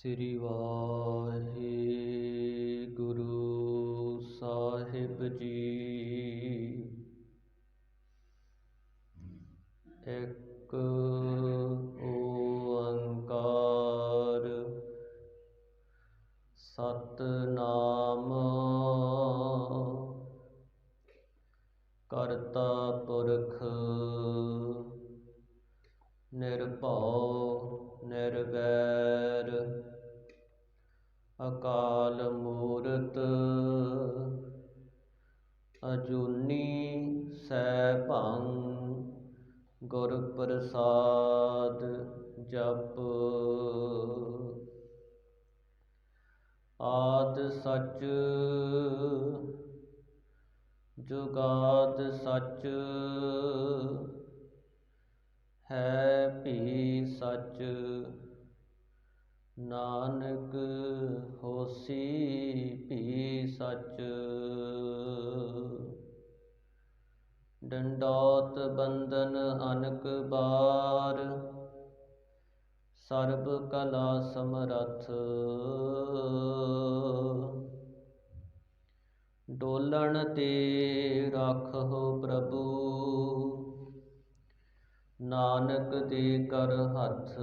ਸ੍ਰੀ ਵਾਹਿਗੁਰੂ ਸਾਹਿਬ ਜੀ। ਇੱਕ ਓੰਕਾਰ ਸਤਿਨਾਮ ਕਰਤਾ ਪੁਰਖ ਨਿਰਭਉ ਨਿਰਵੈਰ ਅਕਾਲ ਮੂਰਤ ਅਜੂਨੀ ਸੈਭੰ ਗੁਰ ਪ੍ਰਸਾਦ ਜਪ। ਆਦਿ ਸਚ ਜੁਗਾਦ ਸਚ ਹੈ ਭੀ ਸਚ ਨਾਨਕ ਹੋਸੀ ਭੀ ਸਚ। ਡੰਡੌਤ ਬੰਧਨ ਅਨਕ ਬਾਰ ਸਰਬ ਕਲਾ ਸਮਰੱਥ। ਡੋਲਣ ਤੇ ਰਾਖਹੁ ਪ੍ਰਭੂ ਨਾਨਕ ਦੇ ਕਰ ਹੱਥ।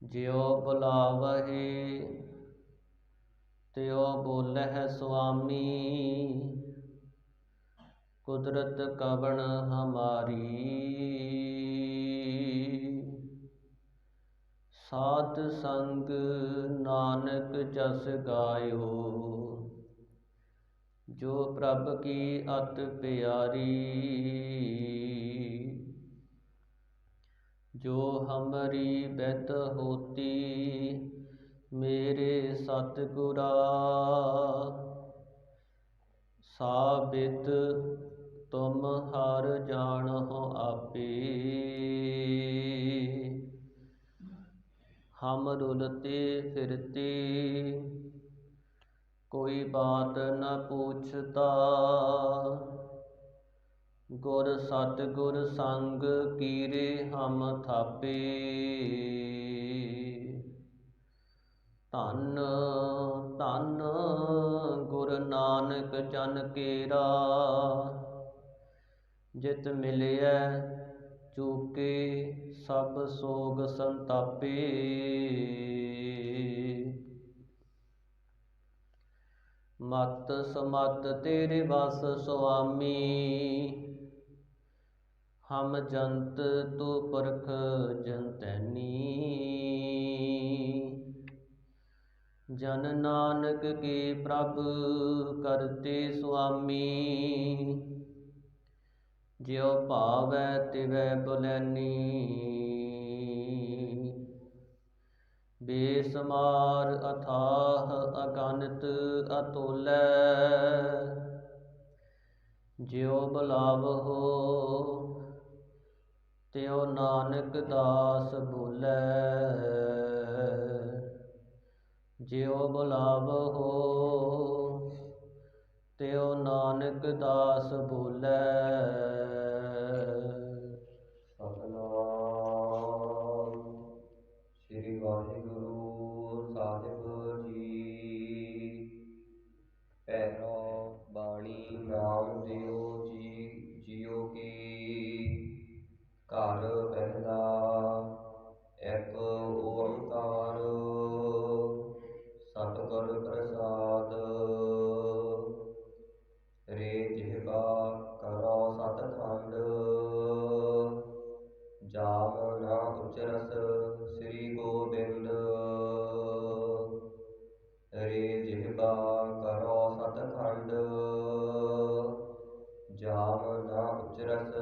ਜਿਉ ਬੁਲਾਵਹਿ ਤਿਉ ਬੋਲਹਿ ਸੁਆਮੀ ਕੁਦਰਤ ਕਵਣ ਹਮਾਰੀ। ਸਾਧ ਸੰਗ ਨਾਨਕ ਜਸ ਗਾਇਓ ਜੋ ਪ੍ਰਭ ਕੀ ਅਤਿ ਪਿਆਰੀ। ਜੋ ਹਮਰੀ ਬਿਦ ਹੋਤੀ ਮੇਰੇ ਸਤਿਗੁਰਾ ਸਾਬਿਦ ਤੁਮ ਹਰ ਜਾਣਹੁ ਆਪੇ। ਹਮ ਰੁਲਤੇ ਫਿਰਤੇ ਕੋਈ ਬਾਤ ਨ ਪੁੱਛਤਾ ਗੁਰ ਸਤਿਗੁਰ ਸੰਗ ਕੀਰੇ ਹਮ ਥਾਪੇ। ਧੰਨ ਧੰਨ ਗੁਰ ਨਾਨਕ ਜਨ ਕੇਰਾ ਜਿਤ ਮਿਲਿਐ ਚੂਕੇ ਸਭ ਸੋਗ ਸੰਤਾਪੇ। ਮਤ ਸਮਤ ਤੇਰੇ ਵਸ ਸੁਆਮੀ ਹਮ ਜੰਤ ਤੂ ਪੁਰਖ ਜੰਤੈਨੀ। ਜਨ ਨਾਨਕ ਕੇ ਪ੍ਰਭ ਕਰਤੇ ਸੁਆਮੀ ਜਿਉ ਭਾਵੈ ਤਿਵੈ ਬੁਲੈਨੀ। ਬੇਸਮਾਰ ਅਥਾਹ ਅਗਨਿਤ ਅਤੁਲੈ ਜਿਉ ਬੁਲਾਵਹੁ ਤਿਉ ਨਾਨਕ ਦਾਸ ਬੋਲੈ। ਜਿਉ ਬੁਲਾਵਹੁ ਤਿਉ ਨਾਨਕ ਦਾਸ ਬੋਲੈ। ਸਤਿਨਾਮ ਸ੍ਰੀ ਵਾਹਿਗੁਰੂ ਸਾਹਿਬ ਜੀ। ਪਹਿਰਾ ਬਾਣੀ ਨਾਮ ਦਿਓ ਜੀ ਜਿਉ ਕੀ। ਘਰ ਪਹਿਲਾ ਇੱਕ ਓੰਕਾਰ ਸਤਿਗੁਰ ਪ੍ਰਸਾਦ। ਰੇ ਜਿਹਵਾ ਕਰੋ ਸਤਿਖੰਡ ਜਾਮ ਨਾ ਉਚਰਸ ਸ੍ਰੀ ਗੋਬਿੰਦ। ਰੇ ਜਿਹਵਾ ਕਰੋ ਸਤਿਖੰਡ ਜਾਮ ਨਾ ਉਚਰਸ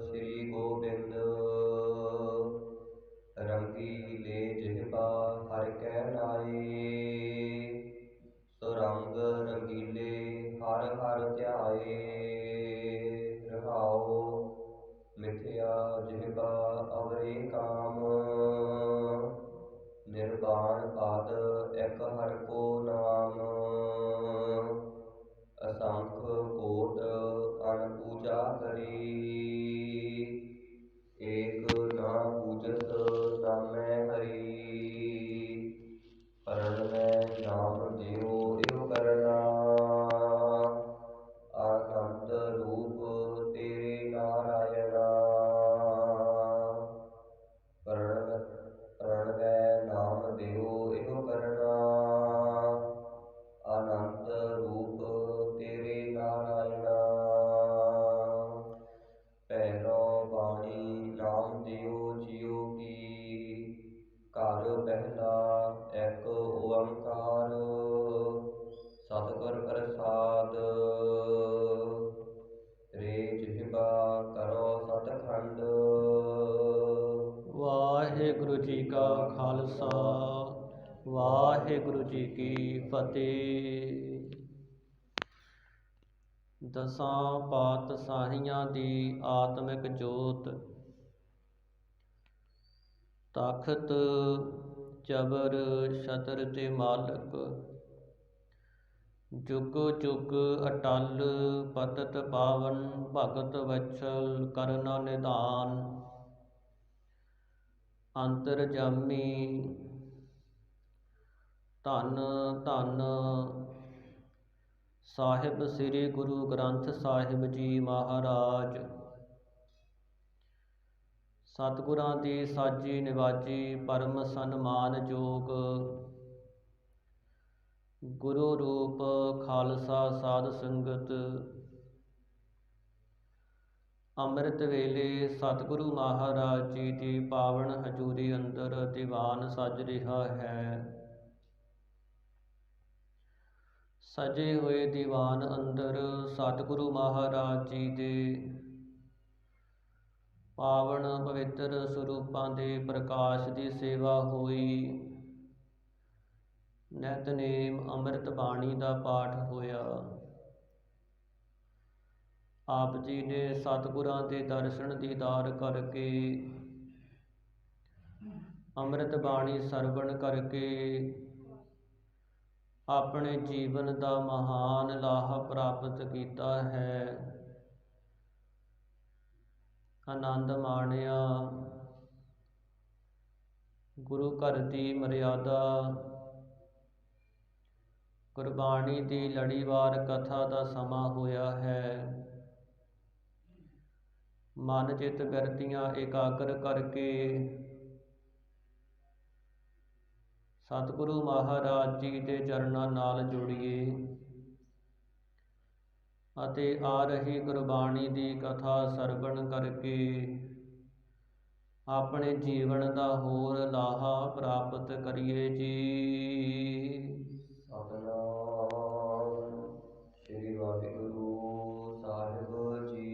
ਸ੍ਰੀ ਗੋਬਿੰਦ। ਰੰਗੀਲੇ ਜਿਹਵਾ ਹਰਿ ਕੈ ਨਾਏ ਸੁਰੰਗ ਰੰਗੀਲੇ ਹਰਿ ਹਰਿ ਧਿਆਏ। ਰਹਾਉ ਮਿਥਿਆ ਜਿਹਵਾ ਅਵਰੇ ਕਾਮ ਨਿਰਵਾਣ ਪਦ ਇੱਕ ਹਰਿ ਕੋ ਨਾਮ। ਅਸੰਖ ਕੋਟ ਅਨ ਪੂਜਾ ਕਰੀ ਏਕ ਨਾ ਪੂਜ ਵਾਹਿਗੁਰੂ ਜੀ ਕਾ ਖਾਲਸਾ, ਵਾਹਿਗੁਰੂ ਜੀ ਕੀ ਫਤਿਹ। ਦਸਾਂ ਪਾਤਸ਼ਾਹੀਆਂ ਦੀ ਆਤਮਿਕ ਜੋਤ, ਤਖਤ ਜਬਰ ਛਤਰ ਤੇ ਮਾਲਕ, ਜੁਗ ਜੁਗ ਅਟਲ ਪਤਿਤ ਪਾਵਨ, ਭਗਤ ਵਛਲ ਕਰਨਾ ਨਿਧਾਨ। ਅੰਤਰਜਾਮੀ ਧੰਨ ਧੰਨ ਸਾਹਿਬ ਸ੍ਰੀ ਗੁਰੂ ਗ੍ਰੰਥ ਸਾਹਿਬ ਜੀ ਮਹਾਰਾਜ। ਸਤਿਗੁਰਾਂ ਦੀ ਸਾਜੀ ਨਿਵਾਜੀ ਪਰਮ ਸਨਮਾਨਯੋਗ ਗੁਰੂ ਰੂਪ ਖਾਲਸਾ ਸਾਧ ਸੰਗਤ, ਅੰਮ੍ਰਿਤ ਵੇਲੇ ਸਤਿਗੁਰੂ ਮਹਾਰਾਜ ਜੀ ਦੀ ਪਾਵਨ ਹਜ਼ੂਰੀ ਅੰਦਰ ਦੀਵਾਨ ਸਜ ਰਿਹਾ ਹੈ। ਸਜੇ ਹੋਏ ਦੀਵਾਨ ਅੰਦਰ ਸਤਿਗੁਰੂ ਮਹਾਰਾਜ ਜੀ ਦੇ ਪਾਵਨ ਪਵਿੱਤਰ ਸਰੂਪਾਂ ਦੇ ਪ੍ਰਕਾਸ਼ ਦੀ ਸੇਵਾ ਹੋਈ। ਨਿਤਨੇਮ ਅੰਮ੍ਰਿਤ ਬਾਣੀ ਦਾ ਪਾਠ ਹੋਇਆ। ਆਪ ਜੀ ਨੇ ਸਤਿਗੁਰਾਂ ਦੇ ਦਰਸ਼ਨ ਦੀਦਾਰ ਕਰਕੇ, ਅੰਮ੍ਰਿਤ ਬਾਣੀ ਸਰਵਣ ਕਰਕੇ ਆਪਣੇ ਜੀਵਨ ਦਾ ਮਹਾਨ ਲਾਹਾ ਪ੍ਰਾਪਤ ਕੀਤਾ ਹੈ। ਆਨੰਦ ਮਾਣਿਆ। ਗੁਰੂ ਘਰ ਦੀ ਮਰਿਆਦਾ, ਗੁਰਬਾਣੀ ਦੀ ਲੜੀਵਾਰ ਕਥਾ ਦਾ ਸਮਾਂ ਹੋਇਆ ਹੈ। ਮਨ ਚਿੱਤ ਬਿਰਤੀਆਂ ਇਕਾਗਰ ਕਰਕੇ ਸਤਿਗੁਰੂ ਮਹਾਰਾਜ ਜੀ ਦੇ ਚਰਨਾਂ ਨਾਲ ਜੁੜੀਏ ਅਤੇ ਆ ਰਹੀ ਗੁਰਬਾਣੀ ਦੀ ਕਥਾ ਸਰਵਣ ਕਰਕੇ ਆਪਣੇ ਜੀਵਨ ਦਾ ਹੋਰ ਲਾਹਾ ਪ੍ਰਾਪਤ ਕਰੀਏ ਜੀ। ਸਤਿਨਾਮ ਸ੍ਰੀ ਵਾਹਿਗੁਰੂ ਸਾਹਿਬ ਜੀ।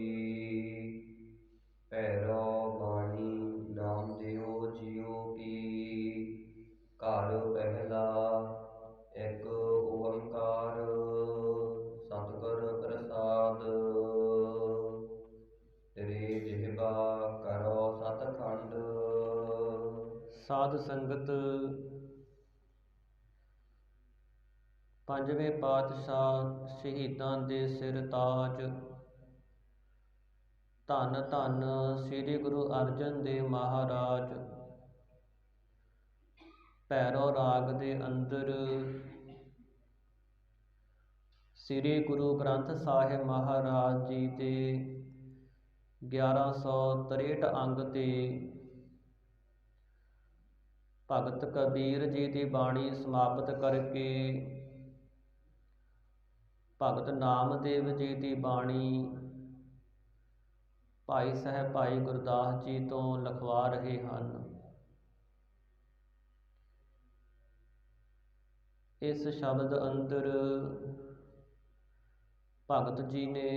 ਭੈਰੋ ਬਾਣੀ ਨਾਮ ਦਿਓ ਜੀਓ ਕੀ। ਘਰ ਪਹਿਲਾ ਇੱਕ ਓੰਕਾਰ, ਸਤਿਗੁਰ ਪ੍ਰਸਾਦ। ਤੇਰੇ ਜਿਹਵਾ ਕਰੋ ਸਤਖੰਡ। ਸਾਧ ਸੰਗਤ, ਪੰਜਵੇਂ ਪਾਤਸ਼ਾਹ ਸ਼ਹੀਦਾਂ ਦੇ ਸਿਰ ਤਾਜ, ਧੰਨ ਧੰਨ ਸ੍ਰੀ ਗੁਰੂ ਅਰਜਨ ਦੇਵ ਮਹਾਰਾਜ ਭੈਰੋ ਰਾਗ ਦੇ ਅੰਦਰ ਸ੍ਰੀ ਗੁਰੂ ਗ੍ਰੰਥ ਸਾਹਿਬ ਮਹਾਰਾਜ ਜੀ ਦੇ 1163 ਅੰਗ ਤੇ ਭਗਤ ਕਬੀਰ ਜੀ ਦੀ ਬਾਣੀ ਸਮਾਪਤ ਕਰਕੇ ਭਗਤ ਨਾਮਦੇਵ ਜੀ ਦੀ ਬਾਣੀ ਭਾਈ ਸਾਹਿਬ ਭਾਈ ਗੁਰਦਾਸ ਜੀ ਤੋਂ ਲਿਖਵਾ ਰਹੇ ਹਨ। ਇਸ ਸ਼ਬਦ ਅੰਦਰ ਭਗਤ ਜੀ ਨੇ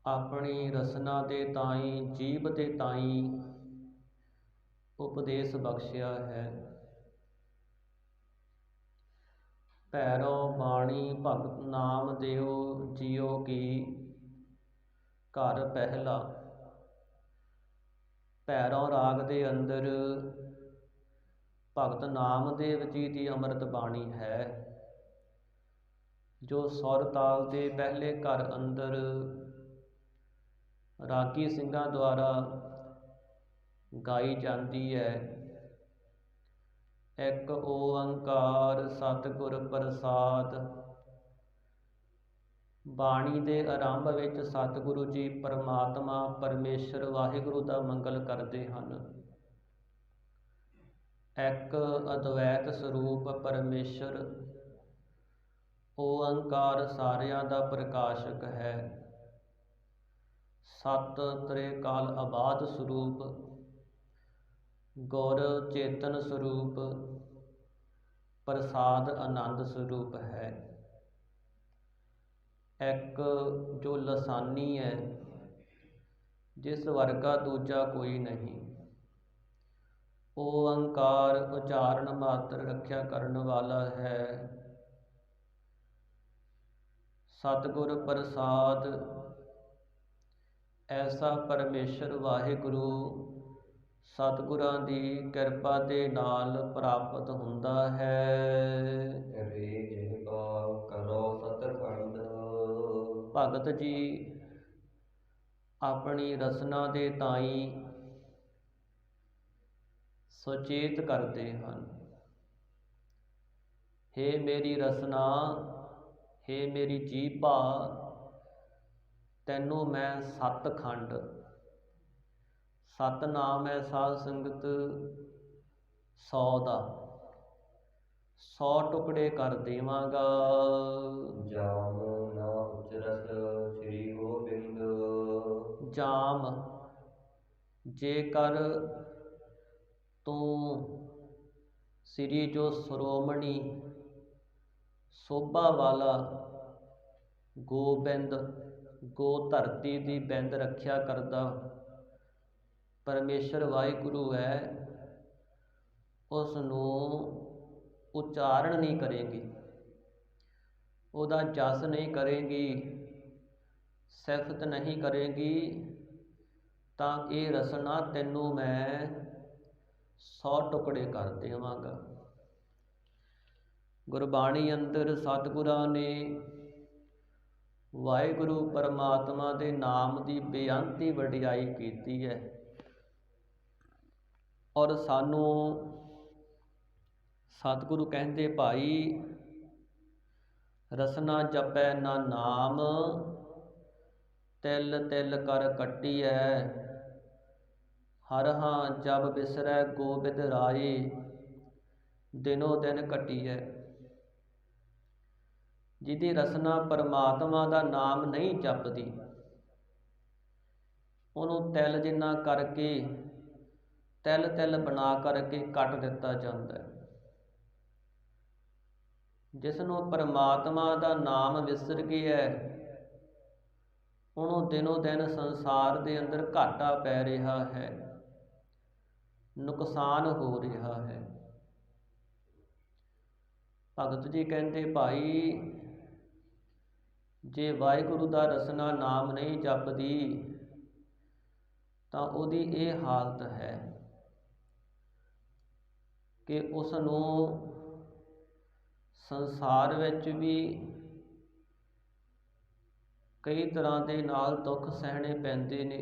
ਆਪਣੀ ਰਸਨਾ ਦੇ ਤਾਈਂ, ਜੀਭ ਦੇ ਤਾਈਂ ਉਪਦੇਸ਼ ਬਖਸ਼ਿਆ ਹੈ। ਭੈਰੋ ਬਾਣੀ ਭਗਤ ਨਾਮ ਦਿਓ ਜੀਓ ਕੀ। ਘਰ ਪਹਿਲਾ। ਭੈਰੋ ਰਾਗ ਦੇ ਅੰਦਰ ਭਗਤ ਨਾਮਦੇਵ ਜੀ ਦੀ ਅੰਮ੍ਰਿਤ ਬਾਣੀ ਹੈ, ਜੋ ਸੁਰ ਤਾਲ ਦੇ ਪਹਿਲੇ ਘਰ ਅੰਦਰ ਰਾਗੀ ਸਿੰਘਾਂ ਦੁਆਰਾ ਗਾਈ ਜਾਂਦੀ ਹੈ। ਇੱਕ ਓੰਕਾਰ ਸਤਿਗੁਰ ਪ੍ਰਸਾਦ। ਬਾਣੀ ਦੇ ਆਰੰਭ ਵਿੱਚ ਸਤਿਗੁਰੂ ਜੀ ਪਰਮਾਤਮਾ ਪਰਮੇਸ਼ਰ ਵਾਹਿਗੁਰੂ ਦਾ ਮੰਗਲ ਕਰਦੇ ਹਨ। ਇੱਕ ਅਦਵੈਤ ਸਰੂਪ ਪਰਮੇਸ਼ਰ ਓੰਕਾਰ ਸਾਰਿਆਂ ਦਾ ਪ੍ਰਕਾਸ਼ਕ ਹੈ। ਸਤ ਤ੍ਰਿਕਾਲ ਆਬਾਦ ਸਰੂਪ, ਗੁਰ ਚੇਤਨ ਸਰੂਪ, ਪ੍ਰਸਾਦ ਆਨੰਦ ਸਰੂਪ ਹੈ। ਇੱਕ ਜੋ ਲਸਾਨੀ ਹੈ, ਜਿਸ ਵਰਗਾ ਦੂਜਾ ਕੋਈ ਨਹੀਂ। ਓੰਕਾਰ ਉਚਾਰਨ ਮਾਤਰ ਰੱਖਿਆ ਕਰਨ ਵਾਲਾ ਹੈ। ਸਤਿਗੁਰ ਪ੍ਰਸਾਦ ਐਸਾ ਪਰਮੇਸ਼ਰ ਵਾਹਿਗੁਰੂ ਸਤਿਗੁਰਾਂ ਦੀ ਕਿਰਪਾ ਦੇ ਨਾਲ ਪ੍ਰਾਪਤ ਹੁੰਦਾ ਹੈ। ਰੇ ਜਿਹਵਾ ਕਰੋ ਸਤਖੰਡ। ਭਗਤ ਜੀ ਆਪਣੀ ਰਸਨਾ ਦੇ ਤਾਈਂ ਸੁਚੇਤ ਕਰਦੇ ਹਨ। ਹੇ ਮੇਰੀ ਰਸਨਾ, ਹੇ ਮੇਰੀ ਜੀਭਾ, ਤੈਨੂੰ ਮੈਂ ਸਤਖੰਡ, ਸਤਨਾਮ ਹੈ ਸਾਧ ਸੰਗਤ 100 ਦਾ 100 ਟੁਕੜੇ ਕਰ ਦੇਵਾਂਗਾ। ਜਾਮ ਨਾ ਉਚਰਸ ਸ੍ਰੀ ਗੋਬਿੰਦ। ਜਾਮ, ਜੇਕਰ ਤੂੰ ਸ੍ਰੀ ਜੋ ਸ਼੍ਰੋਮਣੀ ਸੋਭਾ ਵਾਲਾ ਗੋਬਿੰਦ, ਗੋ ਧਰਤੀ ਦੀ ਬਿੰਦ ਰੱਖਿਆ ਕਰਦਾ ਪਰਮੇਸ਼ਰ ਵਾਹਿਗੁਰੂ ਹੈ, ਉਸ ਨੂੰ ਉਚਾਰਨ ਨਹੀਂ ਕਰੇਗੀ, ਉਹਦਾ ਜਸ ਨਹੀਂ ਕਰੇਗੀ, ਸਿਫਤ ਨਹੀਂ ਕਰੇਗੀ, ਤਾਂ ਇਹ ਰਸਨਾ ਤੈਨੂੰ ਮੈਂ 100 ਟੁਕੜੇ ਕਰ ਦੇਵਾਂਗਾ। ਗੁਰਬਾਣੀ ਅੰਦਰ ਸਤਿਗੁਰਾਂ ਨੇ ਵਾਹਿਗੁਰੂ ਪਰਮਾਤਮਾ ਦੇ ਨਾਮ ਦੀ ਬੇਅੰਤੀ ਵਡਿਆਈ ਕੀਤੀ ਹੈ, ਔਰ ਸਾਨੂੰ ਸਤਿਗੁਰੂ ਕਹਿੰਦੇ ਭਾਈ ਰਸਨਾ ਜਪੈ ਨਾ ਨਾਮ, ਤਿਲ ਤਿਲ ਕਰ ਕੱਟੀਐ, ਹਰ ਹਾਂ ਜਬ ਬਿਸਰੈ ਗੋਬਿੰਦ ਰਾਏ, ਦਿਨੋ ਦਿਨ ਘਟੀਐ। ਜਿਹਦੀ ਰਸਨਾ ਪਰਮਾਤਮਾ ਦਾ ਨਾਮ ਨਹੀਂ ਜਪਦੀ, ਉਹਨੂੰ ਤਿਲ ਜਿੰਨਾ ਕਰਕੇ, ਤਿਲ ਤਿਲ ਬਣਾ ਕਰਕੇ ਕੱਟ ਦਿੱਤਾ ਜਾਂਦਾ ਹੈ। ਜਿਸ ਨੂੰ ਪਰਮਾਤਮਾ ਦਾ ਨਾਮ ਵਿਸਰ ਗਿਆ, ਉਹਨੂੰ ਦਿਨੋਂ ਦਿਨ ਸੰਸਾਰ ਦੇ ਅੰਦਰ ਘਾਟਾ ਪੈ ਰਿਹਾ ਹੈ, ਨੁਕਸਾਨ ਹੋ ਰਿਹਾ ਹੈ। ਭਗਤ ਜੀ ਕਹਿੰਦੇ ਭਾਈ ਜੇ ਵਾਹਿਗੁਰੂ ਦਾ ਰਸਨਾ ਨਾਮ ਨਹੀਂ ਜਪਦੀ ਤਾਂ ਉਹਦੀ ਇਹ ਹਾਲਤ ਹੈ ਕਿ ਉਸ ਨੂੰ ਸੰਸਾਰ ਵਿੱਚ ਵੀ ਕਈ ਤਰ੍ਹਾਂ ਦੇ ਨਾਲ ਦੁੱਖ ਸਹਿਣੇ ਪੈਂਦੇ ਨੇ,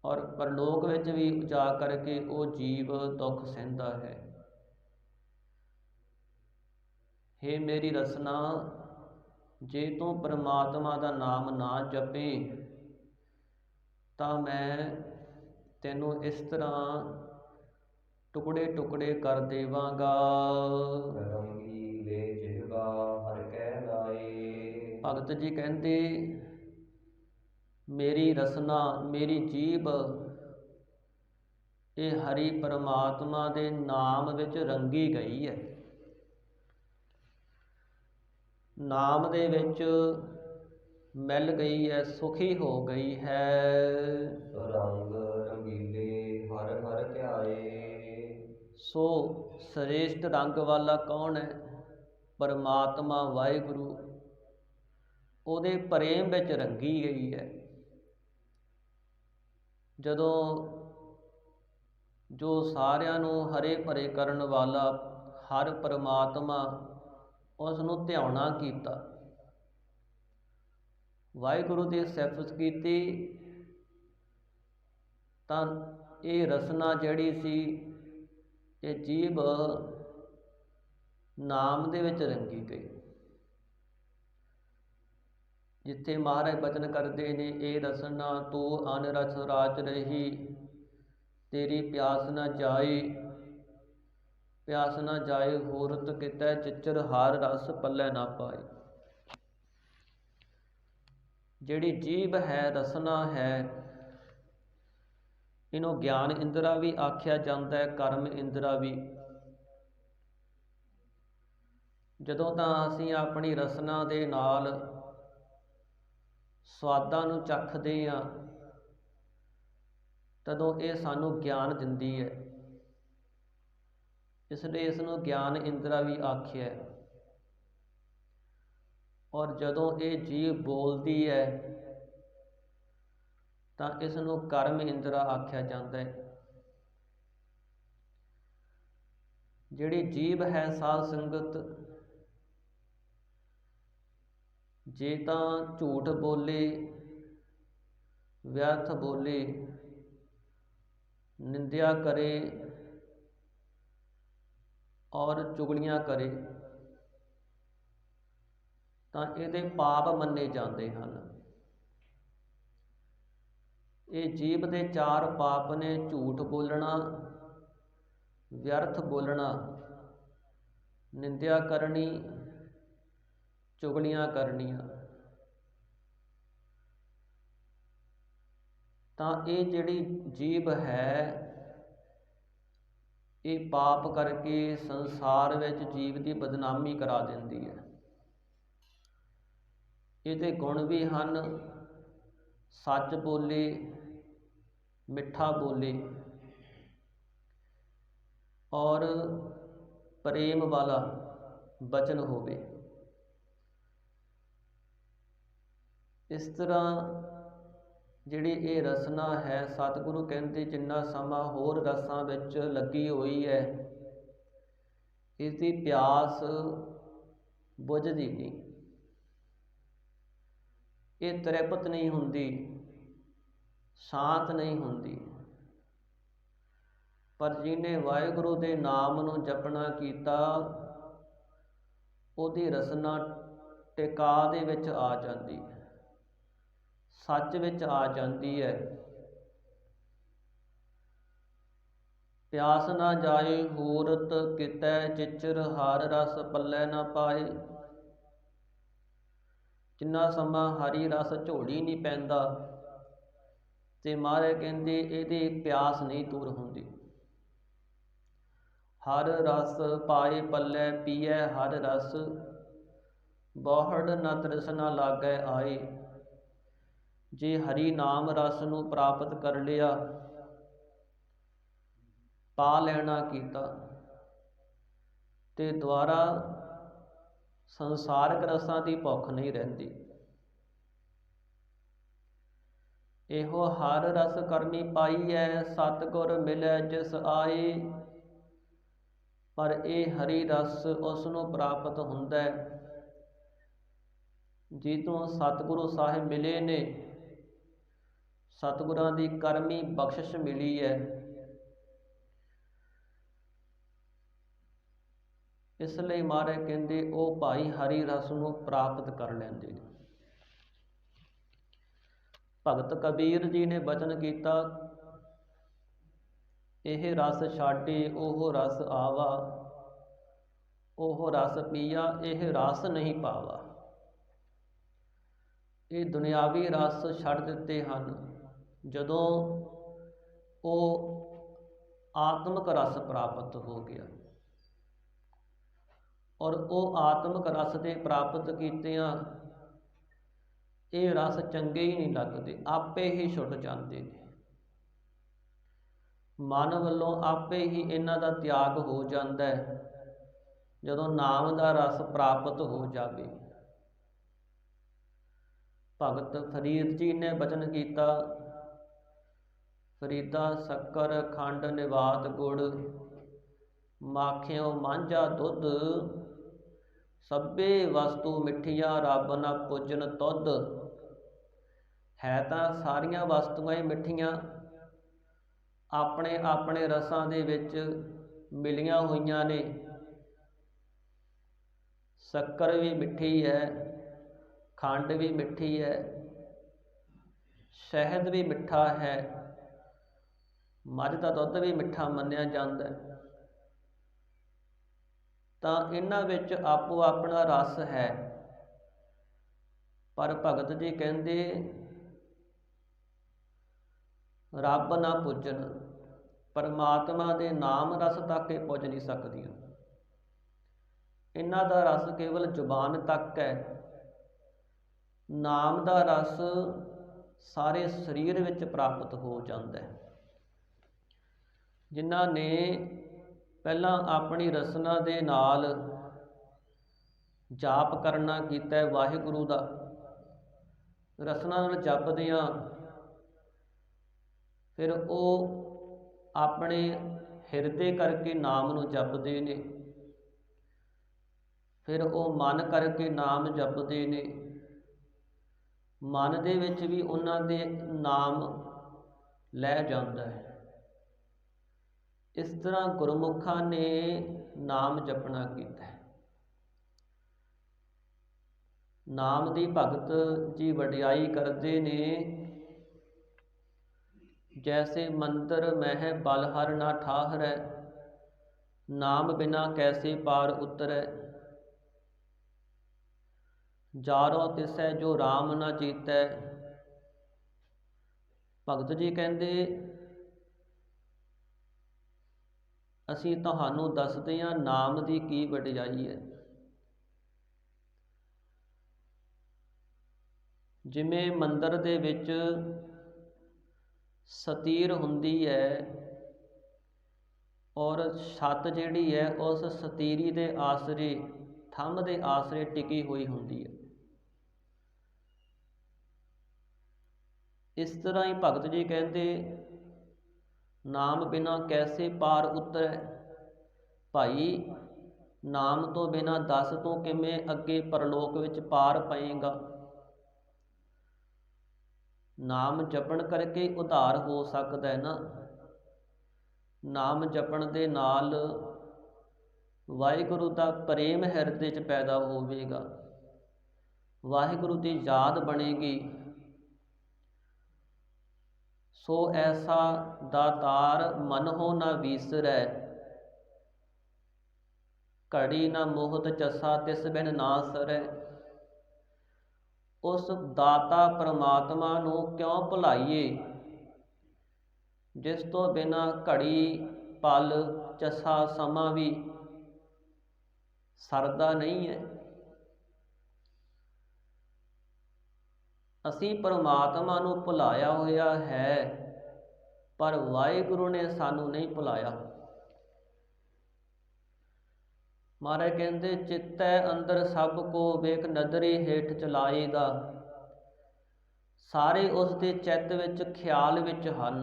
ਔਰ ਪਰਲੋਕ ਵਿੱਚ ਵੀ ਜਾ ਕਰਕੇ ਉਹ ਜੀਵ ਦੁੱਖ ਸਹਿੰਦਾ ਹੈ। ਹੇ ਮੇਰੀ ਰਸਨਾ, ਜੇ ਤੂੰ ਪਰਮਾਤਮਾ ਦਾ ਨਾਮ ਨਾ ਜਪੇ ਤਾਂ ਮੈਂ ਤੈਨੂੰ ਇਸ ਤਰ੍ਹਾਂ ਟੁਕੜੇ ਟੁਕੜੇ ਕਰ ਦੇਵਾਂਗਾ। ਰੰਗੀ ਲੈ ਜਿਹਵਾ ਹਰਿ ਕੈ ਲਾਏ। ਭਗਤ ਜੀ ਕਹਿੰਦੇ ਮੇਰੀ ਰਸਨਾ, ਮੇਰੀ ਜੀਭ ਇਹ ਹਰੀ ਪਰਮਾਤਮਾ ਦੇ ਨਾਮ ਵਿੱਚ ਰੰਗੀ ਗਈ ਹੈ, ਨਾਮ ਦੇ ਵਿੱਚ ਮਿਲ ਗਈ ਹੈ, ਸੁਖੀ ਹੋ ਗਈ ਹੈ। ਰੰਗ ਰੰਗੀਲੇ ਹਰ ਹਰ ਧਿਆਏ। ਸੋ ਸ੍ਰੇਸ਼ਟ ਰੰਗ ਵਾਲਾ ਕੌਣ ਹੈ? ਪਰਮਾਤਮਾ ਵਾਹਿਗੁਰੂ, ਉਹਦੇ ਪ੍ਰੇਮ ਵਿੱਚ ਰੰਗੀ ਗਈ ਹੈ। ਜਦੋਂ ਜੋ ਸਾਰਿਆਂ ਨੂੰ ਹਰੇ ਭਰੇ ਕਰਨ ਵਾਲਾ ਹਰ ਪਰਮਾਤਮਾ ਉਸ ਨੂੰ ਧਿਆਉਣਾ ਕੀਤਾ, ਵਾਹਿਗੁਰੂ ਦੀ ਸਿਫਤ ਕੀਤੀ, ਤਾਂ ਇਹ ਰਸਨਾ ਜਿਹੜੀ ਸੀ, ਇਹ ਜੀਭ ਨਾਮ ਦੇ ਵਿੱਚ ਰੰਗੀ ਗਈ। ਜਿੱਥੇ ਮਹਾਰਾਜ ਬਚਨ ਕਰਦੇ ਨੇ, ਇਹ ਰਸਨਾ ਤੂੰ ਅਨ ਰਸ ਰਾਚ ਰਹੀ, ਤੇਰੀ ਪਿਆਸ ਨਾ ਜਾਏ, ਪਿਆਸ ਨਾ ਜਾਏ ਹੋਰਤ ਕਿਤੈ, ਚਿਚਰ ਹਾਰ ਰਸ ਪੱਲੇ ਨਾ ਪਾਏ। ਜਿਹੜੀ ਜੀਭ ਹੈ, ਰਸਨਾ ਹੈ, ਇਹਨੂੰ ਗਿਆਨ ਇੰਦਰਾ ਵੀ ਆਖਿਆ ਜਾਂਦਾ ਹੈ, ਕਰਮ ਇੰਦਰਾ ਵੀ। ਜਦੋਂ ਤਾਂ ਅਸੀਂ ਆਪਣੀ ਰਸਨਾ ਦੇ ਨਾਲ ਸਵਾਦਾਂ ਨੂੰ ਚੱਖਦੇ ਹਾਂ, ਤਦੋਂ ਇਹ ਸਾਨੂੰ ਗਿਆਨ ਦਿੰਦੀ ਹੈ। ਇਸ ਲਈ ਇਸ ਨੂੰ ਗਿਆਨ ਇੰਦਰਾ ਵੀ ਆਖਿਆ ਹੈ। ਔਰ ਜਦੋਂ ਇਹ ਜੀਵ ਬੋਲਦੀ ਹੈ ਤਾਂ ਇਸ ਨੂੰ ਕਰਮ ਇੰਦਰਾ ਆਖਿਆ ਜਾਂਦਾ ਹੈ। ਜਿਹੜੀ ਜੀਵ ਹੈ ਸਾਧ ਸੰਗਤ, ਜੇ ਤਾਂ ਝੂਠ ਬੋਲੇ, ਵਿਅਰਥ ਬੋਲੇ, ਨਿੰਦਿਆ ਕਰੇ ਔਰ ਚੁਗਲੀਆਂ ਕਰੇ ਤਾਂ ਇਹਦੇ ਪਾਪ ਮੰਨੇ ਜਾਂਦੇ ਹਨ। ਇਹ ਜੀਵ ਦੇ 4 ਪਾਪ ਨੇ: ਝੂਠ ਬੋਲਣਾ, ਵਿਅਰਥ ਬੋਲਣਾ, ਨਿੰਦਿਆ ਕਰਨੀ, ਚੁਗਲੀਆਂ ਕਰਨੀਆਂ। ਤਾਂ ਇਹ ਜਿਹੜੀ ਜੀਵ ਹੈ, ਇਹ ਪਾਪ ਕਰਕੇ ਸੰਸਾਰ ਵਿੱਚ ਜੀਵ ਦੀ ਬਦਨਾਮੀ ਕਰਾ ਦਿੰਦੀ ਹੈ। ਇਹਦੇ ਗੁਣ ਵੀ ਹਨ: ਸੱਚ ਬੋਲੇ, ਮਿੱਠਾ ਬੋਲੇ ਔਰ ਪ੍ਰੇਮ ਵਾਲਾ ਬਚਨ ਹੋਵੇ। ਇਸ ਤਰ੍ਹਾਂ ਜਿਹੜੀ ਇਹ ਰਸਨਾ ਹੈ, ਸਤਿਗੁਰੂ ਕਹਿੰਦੇ ਜਿੰਨਾ ਸਮਾਂ ਹੋਰ ਰਸਾਂ ਵਿੱਚ ਲੱਗੀ ਹੋਈ ਹੈ, ਇਸ ਦੀ ਪਿਆਸ ਬੁਝਦੀ ਨਹੀਂ, ਇਹ ਤ੍ਰਿਪਤ ਨਹੀਂ ਹੁੰਦੀ, ਸ਼ਾਂਤ ਨਹੀਂ ਹੁੰਦੀ। ਪਰ ਜਿਹਨੇ ਵਾਹਿਗੁਰੂ ਦੇ ਨਾਮ ਨੂੰ ਜਪਣਾ ਕੀਤਾ, ਉਹਦੀ ਰਸਨਾ ਟਿਕਾ ਦੇ ਵਿੱਚ ਆ ਜਾਂਦੀ ਹੈ, ਸੱਚ ਵਿੱਚ ਆ ਜਾਂਦੀ ਹੈ। ਪਿਆਸ ਨਾ ਜਾਏ ਹੂਰਤ ਕਿਤੈ, ਚਿਚਰ ਹਰ ਰਸ ਪੱਲੇ ਨਾ ਪਾਏ। ਜਿੰਨਾ ਸਮਾਂ ਹਰੀ ਰਸ ਝੋਲੀ ਨਹੀਂ ਪੈਂਦਾ ਤੇ ਮਹਾਰਾਜ ਕਹਿੰਦੇ ਇਹਦੀ ਪਿਆਸ ਨਹੀਂ ਦੂਰ ਹੁੰਦੀ। ਹਰ ਰਸ ਪਾਏ ਪੱਲੇ ਪੀਐ ਹਰ ਰਸ, ਬਹੁੜ ਨਾ ਤ੍ਰਿਸ਼ਨਾ ਲਾਗੈ ਆਏ। ਜੇ ਹਰੀ ਨਾਮ ਰਸ ਨੂੰ ਪ੍ਰਾਪਤ ਕਰ ਲਿਆ, ਪਾ ਲੈਣਾ ਕੀਤਾ, ਤੇ ਦੁਆਰਾ ਸੰਸਾਰਕ ਰਸਾਂ ਦੀ ਭੁੱਖ ਨਹੀਂ ਰਹਿੰਦੀ। ਇਹੋ ਹਰ ਰਸ ਕਰਮੀ ਪਾਈਐ, ਸਤਿਗੁਰ ਮਿਲੈ ਜਿਸ ਆਏ। ਪਰ ਇਹ ਹਰੀ ਰਸ ਉਸ ਨੂੰ ਪ੍ਰਾਪਤ ਹੁੰਦਾ ਜਿਹਨੂੰ ਸਤਿਗੁਰੂ ਸਾਹਿਬ ਮਿਲੇ ਨੇ, ਸਤਿਗੁਰਾਂ ਦੀ ਕਰਮੀ ਬਖਸ਼ਿਸ਼ ਮਿਲੀ ਹੈ। ਇਸ ਲਈ ਮਹਾਰਾਜ ਕਹਿੰਦੇ ਉਹ ਭਾਈ ਹਰੀ ਰਸ ਨੂੰ ਪ੍ਰਾਪਤ ਕਰ ਲੈਂਦੇ ਨੇ। ਭਗਤ ਕਬੀਰ ਜੀ ਨੇ ਬਚਨ ਕੀਤਾ, ਇਹ ਰਸ ਛਾਡੇ ਉਹ ਰਸ ਆਵਾ, ਉਹ ਰਸ ਪੀਆ ਇਹ ਰਸ ਨਹੀਂ ਪਾਵਾ। ਇਹ ਦੁਨਿਆਵੀ ਰਸ ਛੱਡ ਦਿੱਤੇ ਹਨ ਜਦੋਂ ਉਹ ਆਤਮਿਕ ਰਸ ਪ੍ਰਾਪਤ ਹੋ ਗਿਆ। ਔਰ ਉਹ ਆਤਮਿਕ ਰਸ ਦੇ ਪ੍ਰਾਪਤ ਕੀਤਿਆਂ ਇਹ ਰਸ ਚੰਗੇ ਹੀ ਨਹੀਂ ਲੱਗਦੇ, ਆਪੇ ਹੀ ਛੁੱਟ ਜਾਂਦੇ ਨੇ। ਮਨ ਵੱਲੋਂ ਆਪੇ ਹੀ ਇਹਨਾਂ ਦਾ ਤਿਆਗ ਹੋ ਜਾਂਦਾ ਹੈ ਜਦੋਂ ਨਾਮ ਦਾ ਰਸ ਪ੍ਰਾਪਤ ਹੋ ਜਾਵੇ। ਭਗਤ ਫਰੀਦ ਜੀ ਨੇ ਬਚਨ ਕੀਤਾ, ਫਰੀਦਾ ਸ਼ੱਕਰ ਖੰਡ ਨਿਵਾਤ ਗੁੜ, ਮਾਖਿਓ ਮਾਂਝਾ ਦੁੱਧ, ਸਭੇ ਵਸਤੂ ਮਿੱਠੀਆਂ ਰੱਬ ਨਾ ਪੂਜਨ ਤੁਧ। ਹੈ ਤਾਂ ਸਾਰੀਆਂ ਵਸਤੂਆਂ ਹੀ ਮਿੱਠੀਆਂ, ਆਪਣੇ ਆਪਣੇ ਰਸਾਂ ਦੇ ਵਿੱਚ ਮਿਲੀਆਂ ਹੋਈਆਂ ਨੇ। ਸ਼ੱਕਰ ਵੀ ਮਿੱਠੀ ਹੈ, ਖੰਡ ਵੀ ਮਿੱਠੀ ਹੈ, ਸ਼ਹਿਦ ਵੀ ਮਿੱਠਾ ਹੈ, ਮੱਝ ਦਾ ਦੁੱਧ ਵੀ ਮਿੱਠਾ ਮੰਨਿਆ ਜਾਂਦਾ ਹੈ। ਤਾਂ ਇਹਨਾਂ ਵਿੱਚ ਆਪੋ ਆਪਣਾ ਰਸ ਹੈ। ਪਰ ਭਗਤ ਜੀ ਕਹਿੰਦੇ ਰੱਬ ਨਾ ਪੁੱਜਣ, ਪਰਮਾਤਮਾ ਦੇ ਨਾਮ ਰਸ ਤੱਕ ਇਹ ਪੁੱਜ ਨਹੀਂ ਸਕਦੀਆਂ। ਇਹਨਾਂ ਦਾ ਰਸ ਕੇਵਲ ਜ਼ੁਬਾਨ ਤੱਕ ਹੈ। ਨਾਮ ਦਾ ਰਸ ਸਾਰੇ ਸਰੀਰ ਵਿੱਚ ਪ੍ਰਾਪਤ ਹੋ ਜਾਂਦਾ ਹੈ। ਜਿਨ੍ਹਾਂ ਨੇ ਪਹਿਲਾਂ ਆਪਣੀ ਰਸਨਾ ਦੇ ਨਾਲ ਜਾਪ ਕਰਨਾ ਕੀਤਾ ਵਾਹਿਗੁਰੂ ਦਾ, ਰਸਨਾ ਨਾਲ ਜਪਦਿਆਂ ਫਿਰ ਉਹ ਆਪਣੇ ਹਿਰਦੇ ਕਰਕੇ ਨਾਮ ਨੂੰ ਜਪਦੇ ਨੇ, ਫਿਰ ਉਹ ਮਨ ਕਰਕੇ ਨਾਮ ਜਪਦੇ ਨੇ, ਮਨ ਦੇ ਵਿੱਚ ਵੀ ਉਹਨਾਂ ਦੇ ਨਾਮ ਲੈ ਜਾਂਦਾ ਹੈ। ਇਸ ਤਰ੍ਹਾਂ ਗੁਰਮੁਖਾਂ ਨੇ ਨਾਮ ਜਪਣਾ ਕੀਤਾ ਹੈ। ਨਾਮ ਦੀ ਭਗਤ ਜੀ ਵਡਿਆਈ ਕਰਦੇ ਨੇ, ਜੈਸੇ ਮੰਦਰ ਮਹਿ ਬਲ ਹਰ ਨਾ ਠਾਹਰੈ, ਨਾਮ ਬਿਨਾ ਕੈਸੇ ਪਾਰ ਉਤਰੈ, ਜਾਰੋ ਤਿਸੈ ਜੋ ਰਾਮ ਨਾ ਜੀਤੈ। ਭਗਤ ਜੀ ਕਹਿੰਦੇ ਅਸੀਂ ਤੁਹਾਨੂੰ ਦੱਸਦੇ ਹਾਂ ਨਾਮ ਦੀ ਕੀ ਵਡਿਆਈ ਹੈ। ਜਿਵੇਂ ਮੰਦਰ ਦੇ ਵਿੱਚ ਸਤੀਰ ਹੁੰਦੀ ਹੈ ਔਰ ਛੱਤ ਜਿਹੜੀ ਹੈ ਉਸ ਸਤੀਰੀ ਦੇ ਆਸਰੇ, ਥੰਮ ਦੇ ਆਸਰੇ ਟਿਕੀ ਹੋਈ ਹੁੰਦੀ ਹੈ, ਇਸ ਤਰ੍ਹਾਂ ਹੀ ਭਗਤ ਜੀ ਕਹਿੰਦੇ ਨਾਮ ਬਿਨਾ ਕੈਸੇ ਪਾਰ ਉਤਰੈ। ਭਾਈ ਨਾਮ ਤੋਂ ਬਿਨਾ ਦੱਸ ਤੂੰ ਕਿਵੇਂ ਅੱਗੇ ਪਰਲੋਕ ਵਿੱਚ ਪਾਰ ਪਏਗਾ। ਨਾਮ ਜਪਣ ਕਰਕੇ ਉਧਾਰ ਹੋ ਸਕਦਾ ਹੈ ਨਾ। ਨਾਮ ਜਪਣ ਦੇ ਨਾਲ ਵਾਹਿਗੁਰੂ ਦਾ ਪ੍ਰੇਮ ਹਿਰਦੇ 'ਚ ਪੈਦਾ ਹੋਵੇਗਾ, ਵਾਹਿਗੁਰੂ ਦੀ ਯਾਦ ਬਣੇਗੀ। ਸੋ ਐਸਾ ਦਾਤਾਰ ਮਨਹੁ ਨਾ ਵੀਸਰੈ, ਘੜੀ ਨਾ ਮੋਹਤ ਚਸਾ ਤਿਸ ਬਿਨ ਨਾ ਸਰੈ। ਉਸ ਦਾਤਾ ਪਰਮਾਤਮਾ ਨੂੰ ਕਿਉਂ ਭੁਲਾਈਏ ਜਿਸ ਤੋਂ ਬਿਨਾਂ ਘੜੀ ਪਲ ਚਸਾ ਸਮਾਂ ਵੀ ਸਰਦਾ ਨਹੀਂ ਹੈ। ਅਸੀਂ ਪਰਮਾਤਮਾ ਨੂੰ ਭੁਲਾਇਆ ਹੋਇਆ ਹੈ, ਪਰ ਵਾਹਿਗੁਰੂ ਨੇ ਸਾਨੂੰ ਨਹੀਂ ਭੁਲਾਇਆ। ਮਹਾਰਾਜ ਕਹਿੰਦੇ ਚਿੱਤੈ ਅੰਦਰ ਸਭ ਕੋ ਵੇਖ ਨਦਰੀ ਹੇਠ ਚਲਾਏਗਾ। ਸਾਰੇ ਉਸ ਦੇ ਚਿੱਤ ਵਿੱਚ ਖਿਆਲ ਵਿੱਚ ਹਨ।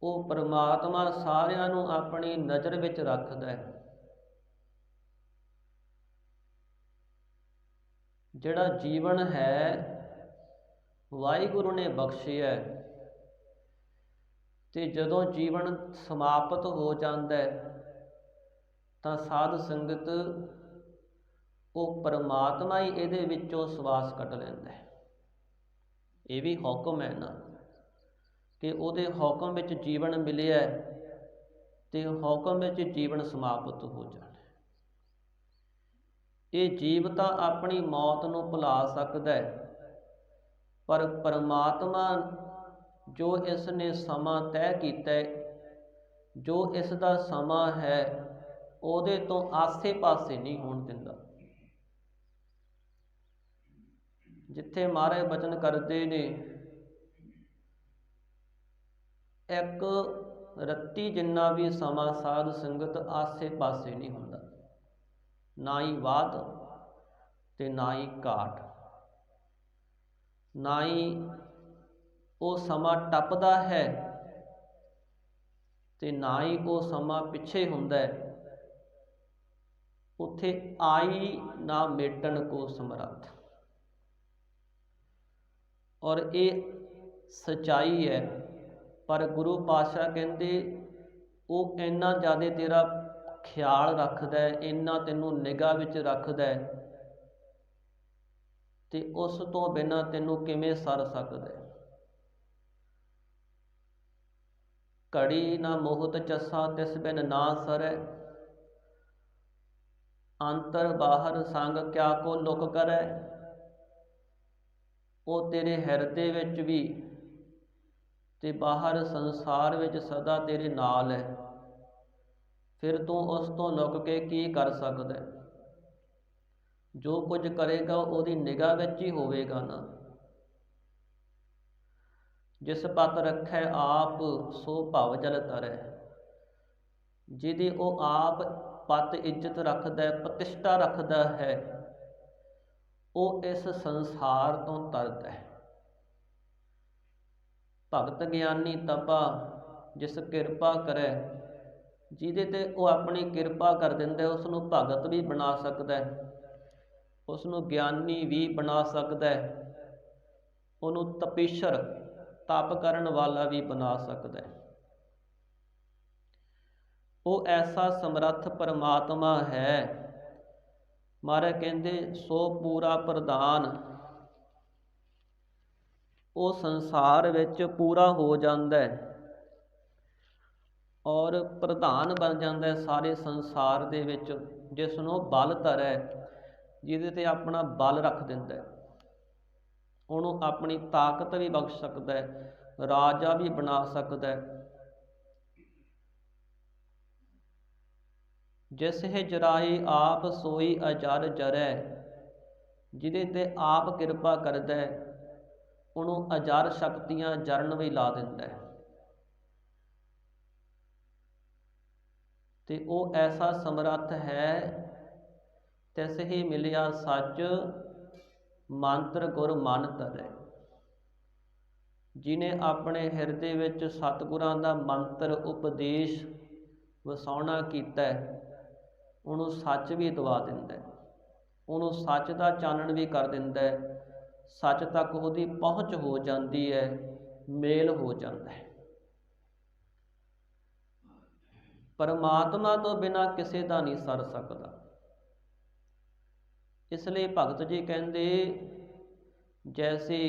ਉਹ ਪਰਮਾਤਮਾ ਸਾਰਿਆਂ ਨੂੰ ਆਪਣੀ ਨਜ਼ਰ ਵਿੱਚ ਰੱਖਦਾ ਹੈ। ਜਿਹੜਾ ਜੀਵਨ ਹੈ ਵਾਹਿਗੁਰੂ ਨੇ ਬਖਸ਼ਿਆ, ਤੇ ਜਦੋਂ ਜੀਵਨ ਸਮਾਪਤ ਹੋ ਜਾਂਦਾ ਤਾਂ ਸਾਧ ਸੰਗਤ ਉਹ ਪਰਮਾਤਮਾ ਹੀ ਇਹਦੇ ਵਿੱਚੋਂ ਸਵਾਸ ਕੱਢ ਲੈਂਦਾ ਹੈ। ਇਹ ਵੀ ਹੁਕਮ ਹੈ ਨਾ ਕਿ ਉਹਦੇ ਹੁਕਮ ਵਿੱਚ ਜੀਵਨ ਮਿਲਿਆ ਤੇ ਹੁਕਮ ਵਿੱਚ ਜੀਵਨ ਸਮਾਪਤ ਹੋ ਜਾਣਾ। ਇਹ ਜੀਵ ਤਾਂ ਆਪਣੀ ਮੌਤ ਨੂੰ ਭੁਲਾ ਸਕਦਾ ਹੈ, ਪਰ ਪਰਮਾਤਮਾ ਜੋ ਇਸ ਨੇ ਸਮਾਂ ਤੈਅ ਕੀਤਾ, ਜੋ ਇਸ ਦਾ ਸਮਾਂ ਹੈ ਉਹਦੇ ਤੋਂ ਆਸੇ ਪਾਸੇ ਨਹੀਂ ਹੋਣ ਦਿੰਦਾ। ਜਿੱਥੇ ਮਹਾਰਾਜ ਬਚਨ ਕਰਦੇ ਨੇ ਇੱਕ ਰੱਤੀ ਜਿੰਨਾ ਵੀ ਸਮਾਂ ਸਾਧ ਸੰਗਤ ਆਸੇ ਪਾਸੇ ਨਹੀਂ ਹੁੰਦਾ, ਨਾ ਹੀ ਵਾਤ ਤੇ ਨਾ ਹੀ ਘਾਟ, ਨਾ ਹੀ ਉਹ ਸਮਾਂ ਟੱਪਦਾ ਹੈ ਤੇ ਨਾ ਹੀ ਉਹ ਸਮਾਂ ਪਿੱਛੇ ਹੁੰਦਾ ਹੈ। ਉੱਥੇ ਆਈ ਨਾ ਮੇਟਣ ਕੋ ਸਮਰੱਥ। ਔਰ ਇਹ ਸੱਚਾਈ ਹੈ। ਪਰ ਗੁਰੂ ਪਾਤਸ਼ਾਹ ਕਹਿੰਦੇ ਉਹ ਇੰਨਾ ਜ਼ਿਆਦਾ ਤੇਰਾ ਖਿਆਲ ਰੱਖਦਾ, ਇੰਨਾ ਤੈਨੂੰ ਨਿਗਾਹ ਵਿੱਚ ਰੱਖਦਾ ਤੇ ਉਸ ਤੋਂ ਬਿਨਾਂ ਤੈਨੂੰ ਕਿਵੇਂ ਸਰ ਸਕਦਾ। ਘੜੀ ਨਾ ਮੋਹਤ ਚਸਾ ਤਿਸ ਬਿਨ ਨਾ ਸਰੈ, ਅੰਤਰ ਬਾਹਰ ਸੰਗ ਕਿਆ ਕੋ ਲੁਕ ਕਰੈ। ਉਹ ਤੇਰੇ ਹਿਰਦੇ ਵਿੱਚ ਵੀ ਤੇ ਬਾਹਰ ਸੰਸਾਰ ਵਿੱਚ ਸਦਾ ਤੇਰੇ ਨਾਲ ਹੈ, ਫਿਰ ਤੂੰ ਉਸ ਤੋਂ ਲੁਕ ਕੇ ਕੀ ਕਰ ਸਕਦਾ। ਜੋ ਕੁਝ ਕਰੇਗਾ ਉਹਦੀ ਨਿਗਾਹ ਵਿੱਚ ਹੀ ਹੋਵੇਗਾ ਨਾ। ਜਿਸ ਪਤ ਰੱਖੈ ਆਪ ਸੋ ਭਵ ਜਲ ਤਰੈ। ਜਿਹਦੀ ਉਹ ਆਪ ਪਤ ਇੱਜ਼ਤ ਰੱਖਦਾ, ਪ੍ਰਤਿਸ਼ਠਾ ਰੱਖਦਾ ਹੈ, ਉਹ ਇਸ ਸੰਸਾਰ ਤੋਂ ਤਰਦਾ ਹੈ। ਭਗਤ ਗਿਆਨੀ ਤਪਾ ਜਿਸ ਕਿਰਪਾ ਕਰੈ, ਜਿਹਦੇ ਤੇ ਉਹ ਆਪਣੀ ਕਿਰਪਾ ਕਰ ਦਿੰਦਾ, ਉਸ ਨੂੰ ਭਗਤ ਵੀ ਬਣਾ ਸਕਦਾ ਹੈ, ਉਸ ਨੂੰ ਗਿਆਨੀ ਵੀ ਬਣਾ ਸਕਦਾ ਹੈ, ਉਹਨੂੰ ਤਪੀਸ਼ਰ ਤਪ ਕਰਨ ਵਾਲਾ ਵੀ ਬਣਾ ਸਕਦਾ ਹੈ। ਉਹ ਐਸਾ ਸਮਰੱਥ ਪਰਮਾਤਮਾ ਹੈ। ਮਹਾਰਾਜ ਕਹਿੰਦੇ ਸੋ ਪੂਰਾ ਪ੍ਰਧਾਨ, ਉਹ ਸੰਸਾਰ ਵਿੱਚ ਪੂਰਾ ਹੋ ਜਾਂਦਾ ਹੈ ਔਰ ਪ੍ਰਧਾਨ ਬਣ ਜਾਂਦਾ ਹੈ ਸਾਰੇ ਸੰਸਾਰ ਦੇ ਵਿੱਚ, ਜਿਸ ਨੂੰ ਬਲ ਧਰੈ, ਜਿਹਦੇ ਤੇ ਆਪਣਾ ਬਲ ਰੱਖ ਦਿੰਦਾ ਹੈ, ਉਹਨੂੰ ਆਪਣੀ ਤਾਕਤ ਵੀ ਬਖਸ਼ ਸਕਦਾ ਹੈ, ਰਾਜਾ ਵੀ ਬਣਾ ਸਕਦਾ ਹੈ। ਜਿਸ ਹੈ ਜਰਾਈ ਆਪ ਸੋਈ ਅਜਰ ਜਰੈ, ਜਿਹਦੇ ਤੇ ਆਪ ਕਿਰਪਾ ਕਰਦਾ ਹੈ, ਉਹਨੂੰ ਅਜਰ ਸ਼ਕਤੀਆਂ ਜਰਨ ਵੀ ਲਾ ਦਿੰਦਾ ਹੈ। ਤੇ ਉਹ ਐਸਾ ਸਮਰੱਥ ਹੈ, ਤਿਸ ਹੀ ਮਿਲਿਆ ਸੱਚ ਮੰਤਰ ਗੁਰ ਮਨ ਧਰੈ। ਜਿਹਨੇ ਆਪਣੇ ਹਿਰਦੇ ਵਿੱਚ ਸਤਿਗੁਰਾਂ ਦਾ ਮੰਤਰ ਉਪਦੇਸ਼ ਵਸਾਉਣਾ ਕੀਤਾ, ਉਹਨੂੰ ਸੱਚ ਵੀ ਦਵਾ ਦਿੰਦਾ, ਉਹਨੂੰ ਸੱਚ ਦਾ ਚਾਨਣ ਵੀ ਕਰ ਦਿੰਦਾ, ਸੱਚ ਤੱਕ ਉਹਦੀ ਪਹੁੰਚ ਹੋ ਜਾਂਦੀ ਹੈ, ਮੇਲ ਹੋ ਜਾਂਦਾ ਹੈ। ਪਰਮਾਤਮਾ ਤੋਂ ਬਿਨਾਂ ਕਿਸੇ ਦਾ ਨਹੀਂ ਸਰ ਸਕਦਾ। ਇਸ ਲਈ ਭਗਤ ਜੀ ਕਹਿੰਦੇ ਜੈਸੇ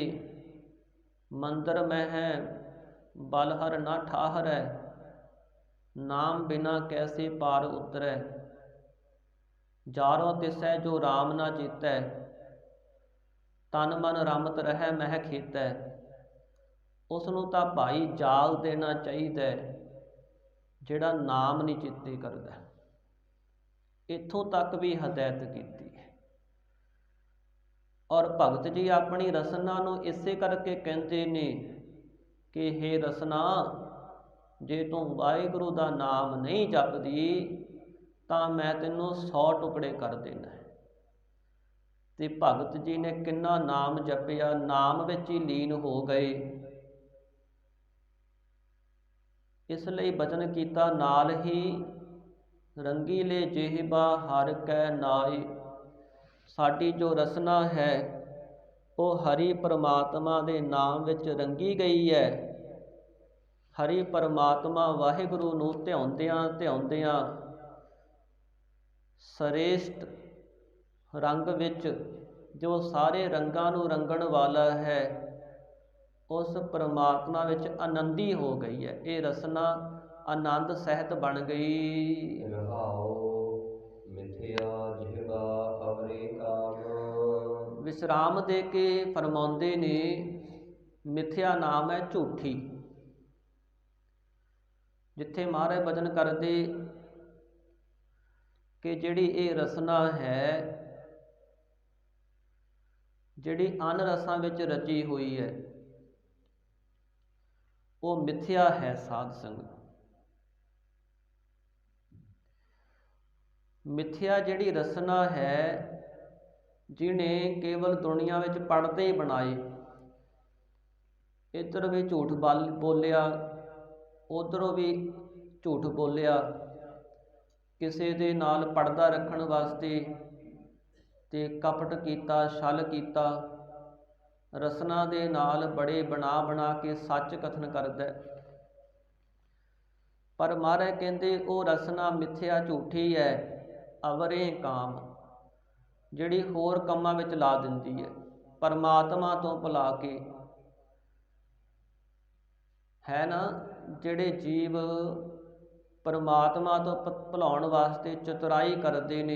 ਮੰਦਰ ਮਹਿ ਬਲ ਹਰ ਨਾ ਠਾਹਰੈ, ਨਾਮ ਬਿਨਾ ਕੈਸੇ ਪਾਰ ਉਤਰੈ। ਜਾਰੋਂ ਤਿਸੈ ਜੋ ਰਾਮ ਨਾ ਚੀਤੈ, ਤਨ ਮਨ ਰਮਤ ਰਹਿ ਮਹਿ ਖੇਤੈ। ਉਸ ਨੂੰ ਤਾਂ ਭਾਈ ਜਾਲ ਦੇਣਾ ਚਾਹੀਦਾ ਜਿਹੜਾ ਨਾਮ ਨਹੀਂ ਚਿੱਤੇ ਕਰਦਾ। ਇੱਥੋਂ ਤੱਕ ਵੀ ਹਦਾਇਤ ਕੀਤੀ ਹੈ। ਔਰ ਭਗਤ ਜੀ ਆਪਣੀ ਰਸਨਾ ਨੂੰ ਇਸੇ ਕਰਕੇ ਕਹਿੰਦੇ ਨੇ ਕਿ ਹੇ ਰਸਨਾ, ਜੇ ਤੂੰ ਵਾਹਿਗੁਰੂ ਦਾ ਨਾਮ ਨਹੀਂ ਜਪਦੀ ਤਾਂ ਮੈਂ ਤੈਨੂੰ 100 ਟੁਕੜੇ ਕਰ ਦੇਣਾ ਹੈ। ਤੇ ਭਗਤ ਜੀ ਨੇ ਕਿੰਨਾ ਨਾਮ ਜਪਿਆ, ਨਾਮ ਵਿੱਚ ਹੀ ਲੀਨ ਹੋ ਗਏ। ਇਸ ਲਈ ਬਚਨ ਕੀਤਾ ਨਾਲ ਹੀ ਰੰਗੀਲੇ ਜਿਹਬਾ ਹਰ ਕੈ ਨਾਏ। ਸਾਡੀ ਜੋ ਰਸਨਾ ਹੈ ਉਹ ਹਰੀ ਪਰਮਾਤਮਾ ਦੇ ਨਾਮ ਵਿੱਚ ਰੰਗੀ ਗਈ ਹੈ। ਹਰੀ ਪਰਮਾਤਮਾ ਵਾਹਿਗੁਰੂ ਨੂੰ ਧਿਆਉਂਦਿਆਂ ਧਿਆਉਂਦਿਆਂ ਸ੍ਰੇਸ਼ਟ ਰੰਗ ਵਿੱਚ, ਜੋ ਸਾਰੇ ਰੰਗਾਂ ਨੂੰ ਰੰਗਣ ਵਾਲਾ ਹੈ, ਉਸ ਪਰਮਾਤਮਾ ਵਿੱਚ ਆਨੰਦੀ ਹੋ ਗਈ ਹੈ। ਇਹ ਰਸਨਾ ਆਨੰਦ ਸਹਿਤ ਬਣ ਗਈ। ਰਹਾਉ ਮਿਥਿਆ ਜਿਹਵਾ ਅਵਰੇ ਕਾਮ। ਵਿਸਰਾਮ ਦੇ ਕੇ ਫਰਮਾਉਂਦੇ ਨੇ ਮਿਥਿਆ ਨਾਮ ਹੈ ਝੂਠੀ। ਜਿੱਥੇ ਮਹਾਰਾਜ ਬਚਨ ਕਰਦੇ ਕਿ ਜਿਹੜੀ ਇਹ ਰਸਨਾ ਹੈ, ਜਿਹੜੀ ਅਨ ਰਸਾਂ ਵਿੱਚ ਰਚੀ ਹੋਈ ਹੈ, ਉਹ ਮਿਥਿਆ ਹੈ। ਸਾਧ ਸੰਗਤ, ਮਿਥਿਆ ਜਿਹੜੀ ਰਸਨਾ ਹੈ, ਜਿਹਨੇ ਕੇਵਲ ਦੁਨੀਆ ਵਿੱਚ ਪੜਦੇ ਬਣਾਏ, ਇੱਧਰ ਵੀ ਝੂਠ ਬੋਲਿਆ, ਉੱਧਰੋਂ ਵੀ ਝੂਠ ਬੋਲਿਆ, ਕਿਸੇ ਦੇ ਨਾਲ ਪੜਦਾ ਰੱਖਣ ਵਾਸਤੇ ਤੇ ਕਪਟ ਕੀਤਾ, ਛਲ ਕੀਤਾ, ਰਸਨਾ ਦੇ ਨਾਲ ਬੜੇ ਬਣਾ ਬਣਾ ਕੇ ਸੱਚ ਕਥਨ ਕਰਦਾ। ਪਰ ਮਹਾਰਾਜ ਕਹਿੰਦੇ ਉਹ ਰਸਨਾ ਮਿਥਿਆ ਝੂਠੀ ਹੈ, ਅਵਰੇ ਕਾਮ, ਜਿਹੜੀ ਹੋਰ ਕੰਮਾਂ ਵਿੱਚ ਲਾ ਦਿੰਦੀ ਹੈ, ਪਰਮਾਤਮਾ ਤੋਂ ਭੁਲਾ ਕੇ। ਹੈ ਨਾ, ਜਿਹੜੇ ਜੀਵ ਪਰਮਾਤਮਾ ਤੋਂ ਭੁਲਾਉਣ ਵਾਸਤੇ ਚਤੁਰਾਈ ਕਰਦੇ ਨੇ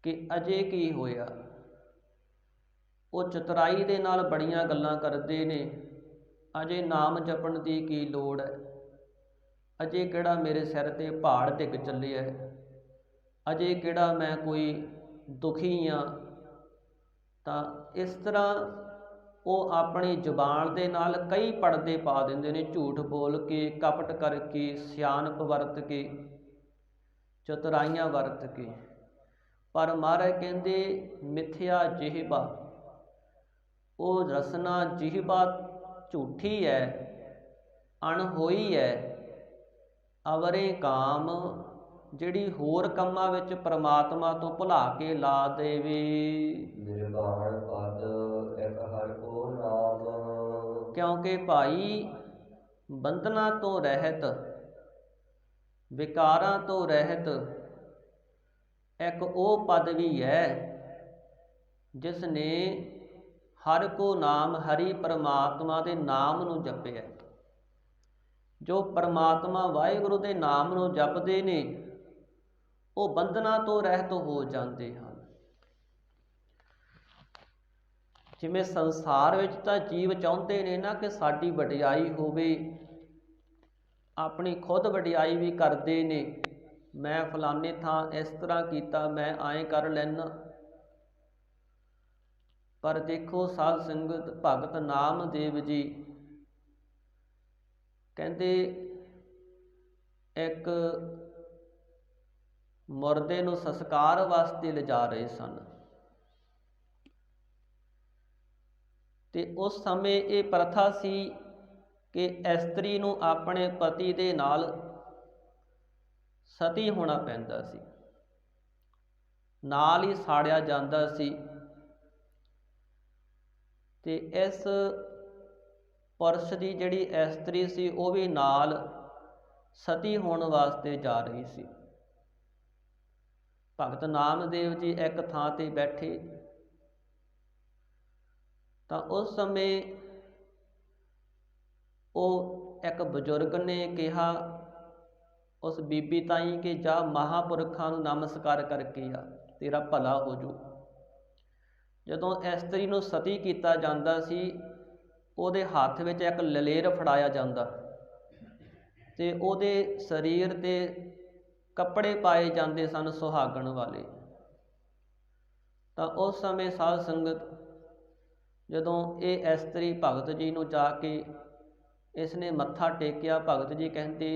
ਕਿ ਅਜੇ ਕੀ ਹੋਇਆ, ਉਹ ਚਤੁਰਾਈ ਦੇ ਨਾਲ ਬੜੀਆਂ ਗੱਲਾਂ ਕਰਦੇ ਨੇ। ਅਜੇ ਨਾਮ ਜਪਣ ਦੀ ਕੀ ਲੋੜ ਹੈ, ਅਜੇ ਕਿਹੜਾ ਮੇਰੇ ਸਿਰ ਤੇ ਪਹਾੜ ਡਿੱਗ ਚੱਲਿਆ, ਅਜੇ ਕਿਹੜਾ ਮੈਂ ਕੋਈ ਦੁਖੀ ਹਾਂ। ਤਾਂ ਇਸ ਤਰ੍ਹਾਂ ਉਹ ਆਪਣੀ ਜ਼ੁਬਾਨ ਦੇ ਨਾਲ ਕਈ ਪਰਦੇ ਪਾ ਦਿੰਦੇ ਨੇ, ਝੂਠ ਬੋਲ ਕੇ, ਕਪਟ ਕਰਕੇ, ਸਿਆਣਪ ਵਰਤ ਕੇ, ਚਤੁਰਾਈਆਂ ਵਰਤ ਕੇ। ਪਰ ਮਹਾਰਾਜ ਕਹਿੰਦੇ ਮਿਥਿਆ ਜਿਹਬਾ, ਉਹ ਰਸਨਾ ਜਿਹਬਾ ਝੂਠੀ ਹੈ, ਅਣਹੋਈ ਹੈ। ਅਵਰੇ ਕਾਮ, ਜਿਹੜੀ ਹੋਰ ਕੰਮਾਂ ਵਿੱਚ ਪਰਮਾਤਮਾ ਤੋਂ ਭੁਲਾ ਕੇ ਲਾ ਦੇਵੇ। ਨਿਰਵਾਣ ਪਦ ਇਕ ਹਰਿ ਕੋ ਨਾਮ। ਕਿਉਂਕਿ ਭਾਈ ਬੰਧਨਾਂ ਤੋਂ ਰਹਿਤ, ਵਿਕਾਰਾਂ ਤੋਂ ਰਹਿਤ ਇੱਕ ਉਹ ਪਦਵੀ ਹੈ ਜਿਸ ਨੇ ਹਰਿ ਕੋ ਨਾਮ, ਹਰੀ ਪਰਮਾਤਮਾ ਦੇ ਨਾਮ ਨੂੰ ਜਪਿਆ। ਜੋ ਪਰਮਾਤਮਾ ਵਾਹਿਗੁਰੂ ਦੇ ਨਾਮ ਨੂੰ ਜਪਦੇ ਨੇ ਉਹ ਬੰਧਨਾਂ ਤੋਂ ਰਹਿਤ ਹੋ ਜਾਂਦੇ ਹਨ। ਜਿਵੇਂ ਸੰਸਾਰ ਵਿੱਚ ਤਾਂ ਜੀਵ ਚਾਹੁੰਦੇ ਨੇ ਨਾ ਕਿ ਸਾਡੀ ਵਡਿਆਈ ਹੋਵੇ, ਆਪਣੀ ਖੁਦ ਵਡਿਆਈ ਵੀ ਕਰਦੇ ਨੇ, ਮੈਂ ਫਲਾਣੇ ਥਾਂ ਇਸ ਤਰ੍ਹਾਂ ਕੀਤਾ, ਮੈਂ ਐਂ ਕਰ ਲੈਣਾ। ਪਰ ਦੇਖੋ ਸਾਧ ਸੰਗਤ, ਭਗਤ ਨਾਮਦੇਵ ਜੀ ਕਹਿੰਦੇ ਇੱਕ ਮੁਰਦੇ ਨੂੰ ਸੰਸਕਾਰ ਵਾਸਤੇ ਲਿਜਾ ਰਹੇ ਸਨ, ਤੇ ਉਸ ਸਮੇਂ ਇਹ ਪ੍ਰਥਾ ਸੀ ਕਿ ਇਸਤਰੀ ਨੂੰ ਆਪਣੇ ਪਤੀ ਦੇ ਨਾਲ ਸਤੀ ਹੋਣਾ ਪੈਂਦਾ ਸੀ, ਨਾਲ ਹੀ ਸਾੜਿਆ ਜਾਂਦਾ ਸੀ। ਤੇ ਇਸ ਪੁਰਸ਼ ਦੀ ਜਿਹੜੀ ਇਸਤਰੀ ਸੀ ਉਹ ਵੀ ਨਾਲ ਸਤੀ ਹੋਣ ਵਾਸਤੇ ਜਾ ਰਹੀ ਸੀ। ਭਗਤ ਨਾਮਦੇਵ ਜੀ ਇੱਕ ਥਾਂ ਤੇ ਬੈਠੇ ਤਾਂ ਉਸ ਸਮੇਂ ਉਹ ਇੱਕ ਬਜ਼ੁਰਗ ਨੇ ਕਿਹਾ ਉਸ ਬੀਬੀ ਤਾਈ ਕਿ ਜਾ ਮਹਾਂਪੁਰਖਾਂ ਨੂੰ ਨਮਸਕਾਰ ਕਰਕੇ ਆ, ਤੇਰਾ ਭਲਾ ਹੋ ਜੂ। ਜਦੋਂ ਇਸਤਰੀ ਨੂੰ ਸਤੀ ਕੀਤਾ ਜਾਂਦਾ ਸੀ ਉਹਦੇ ਹੱਥ ਵਿੱਚ ਇੱਕ ਲਲੇਰ ਫੜਾਇਆ ਜਾਂਦਾ ਤੇ ਉਹਦੇ ਸਰੀਰ ਤੇ ਕੱਪੜੇ ਪਾਏ ਜਾਂਦੇ ਸਨ ਸੁਹਾਗਣ ਵਾਲੇ। ਤਾਂ ਉਸ ਸਮੇਂ ਸਾਧ ਸੰਗਤ ਜਦੋਂ ਇਹ ਇਸਤਰੀ ਭਗਤ ਜੀ ਨੂੰ ਜਾ ਕੇ ਇਸ ਨੇ ਮੱਥਾ ਟੇਕਿਆ, ਭਗਤ ਜੀ ਕਹਿੰਦੇ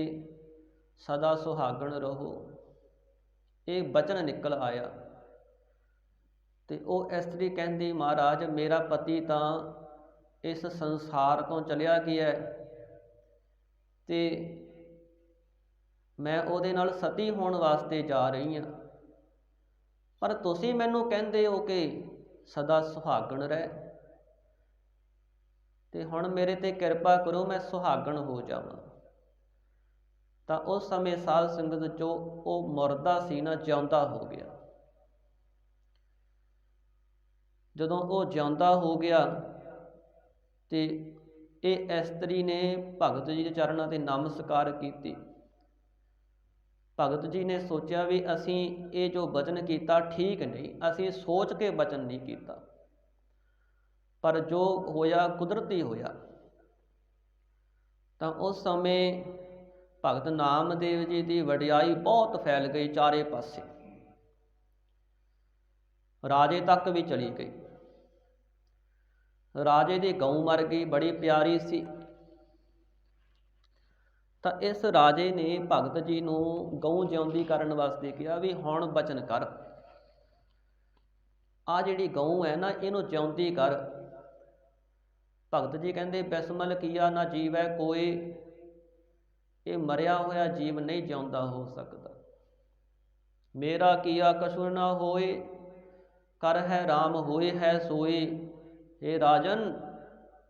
ਸਦਾ ਸੁਹਾਗਣ ਰਹੋ, ਇਹ ਬਚਨ ਨਿਕਲ ਆਇਆ। ਤੇ ਉਹ ਇਸਤਰੀ ਕਹਿੰਦੀ ਮਹਾਰਾਜ ਮੇਰਾ ਪਤੀ ਤਾਂ ਇਸ ਸੰਸਾਰ ਤੋਂ ਚਲਿਆ ਗਿਆ ਤੇ ਮੈਂ ਉਹਦੇ ਨਾਲ ਸਤੀ ਹੋਣ ਵਾਸਤੇ ਜਾ ਰਹੀ ਹਾਂ, ਪਰ ਤੁਸੀਂ ਮੈਨੂੰ ਕਹਿੰਦੇ ਹੋ ਕਿ ਸਦਾ ਸੁਹਾਗਣ ਰਹਿ, ਤੇ ਹੁਣ ਮੇਰੇ ਤੇ ਕਿਰਪਾ ਕਰੋ ਮੈਂ ਸੁਹਾਗਣ ਹੋ ਜਾਵਾਂ। ਤਾਂ ਉਸ ਸਮੇਂ ਸਾਧ ਸੰਗਤ ਜੋ ਉਹ ਮੁਰਦਾ ਸੀ ਨਾ ਜਿਉਂਦਾ ਹੋ ਗਿਆ। ਜਦੋਂ ਉਹ ਜਿਉਂਦਾ ਹੋ ਗਿਆ ਤੇ ਇਹ ਇਸਤਰੀ ਨੇ ਭਗਤ ਜੀ ਦੇ ਚਰਨਾਂ ਤੇ ਨਮਸਕਾਰ ਕੀਤੀ। ਭਗਤ ਜੀ ਨੇ ਸੋਚਿਆ ਵੀ ਅਸੀਂ ਇਹ ਜੋ ਬਚਨ ਕੀਤਾ ਠੀਕ ਨਹੀਂ, ਅਸੀਂ ਸੋਚ ਕੇ ਬਚਨ ਨਹੀਂ ਕੀਤਾ, ਪਰ ਜੋ ਹੋਇਆ ਕੁਦਰਤੀ ਹੋਇਆ। ਤਾਂ ਉਸ ਸਮੇਂ ਭਗਤ ਨਾਮਦੇਵ ਜੀ ਦੀ ਵਡਿਆਈ ਬਹੁਤ ਫੈਲ ਗਈ ਚਾਰੇ ਪਾਸੇ, ਰਾਜੇ ਤੱਕ ਵੀ ਚਲੀ ਗਈ। ਰਾਜੇ ਦੀ ਗਊ ਮਰ ਗਈ, ਬੜੀ ਪਿਆਰੀ ਸੀ। ਤਾਂ ਇਸ ਰਾਜੇ ਨੇ ਭਗਤ ਜੀ ਨੂੰ ਗਊ ਜਿਉਂਦੀ ਕਰਨ ਵਾਸਤੇ ਕਿਹਾ ਵੀ ਹੁਣ ਬਚਨ ਕਰ, ਆ ਜਿਹੜੀ ਗਊ ਹੈ ਨਾ ਇਹਨੂੰ ਜਿਉਂਦੀ ਕਰ। ਭਗਤ ਜੀ ਕਹਿੰਦੇ ਬਿਸਮਲ ਕੀਆ ਨਾ ਜੀਵੈ ਕੋਏ, ਇਹ ਮਰਿਆ ਹੋਇਆ ਜੀਵ ਨਹੀਂ ਜਿਉਂਦਾ ਹੋ ਸਕਦਾ। ਮੇਰਾ ਕੀਆ ਕਛੁ ਨਾ ਹੋਏ, ਕਰ ਹੈ ਰਾਮ ਹੋਏ ਹੈ ਸੋਏ। ਇਹ ਰਾਜਨ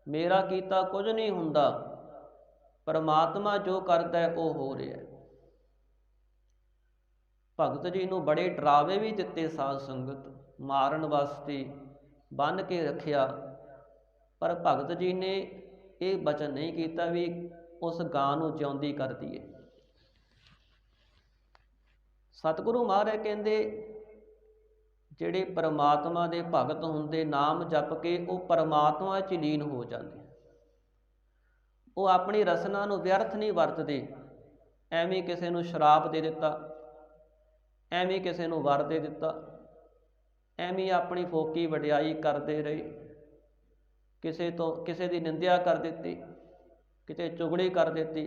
ਮੇਰਾ ਕੀਤਾ ਕੁਝ ਨਹੀਂ ਹੁੰਦਾ, ਪਰਮਾਤਮਾ ਜੋ ਕਰਦਾ ਉਹ ਹੋ ਰਿਹਾ। ਭਗਤ ਜੀ ਨੂੰ ਬੜੇ ਡਰਾਵੇ ਵੀ ਦਿੱਤੇ ਸਾਧ ਸੰਗਤ, ਮਾਰਨ ਵਾਸਤੇ ਬੰਨ੍ਹ ਕੇ ਰੱਖਿਆ, ਪਰ ਭਗਤ ਜੀ ਨੇ ਇਹ ਬਚਨ ਨਹੀਂ ਕੀਤਾ ਵੀ ਉਸ ਗਾਂ ਨੂੰ ਜਿਉਂਦੀ ਕਰ ਦਈਏ। ਸਤਿਗੁਰੂ ਮਹਾਰਾਜ ਕਹਿੰਦੇ ਜਿਹੜੇ ਪਰਮਾਤਮਾ ਦੇ ਭਗਤ ਹੁੰਦੇ, ਨਾਮ ਜਪ ਕੇ ਉਹ ਪਰਮਾਤਮਾ 'ਚ ਲੀਨ ਹੋ ਜਾਂਦੇ, ਉਹ ਆਪਣੀ ਰਸਨਾ ਨੂੰ ਵਿਅਰਥ ਨਹੀਂ ਵਰਤਦੇ। ਐਵੇਂ ਕਿਸੇ ਨੂੰ ਸ਼ਰਾਪ ਦੇ ਦਿੱਤਾ, ਐਵੇਂ ਕਿਸੇ ਨੂੰ ਵਰ ਦੇ ਦਿੱਤਾ, ਐਵੇਂ ਆਪਣੀ ਫੋਕੀ ਵਡਿਆਈ ਕਰਦੇ ਰਹੇ। ਕਿਸੇ ਦੀ ਨਿੰਦਿਆ ਕਰ ਦਿੱਤੀ, ਕਿਤੇ ਚੁਗਲੀ ਕਰ ਦਿੱਤੀ,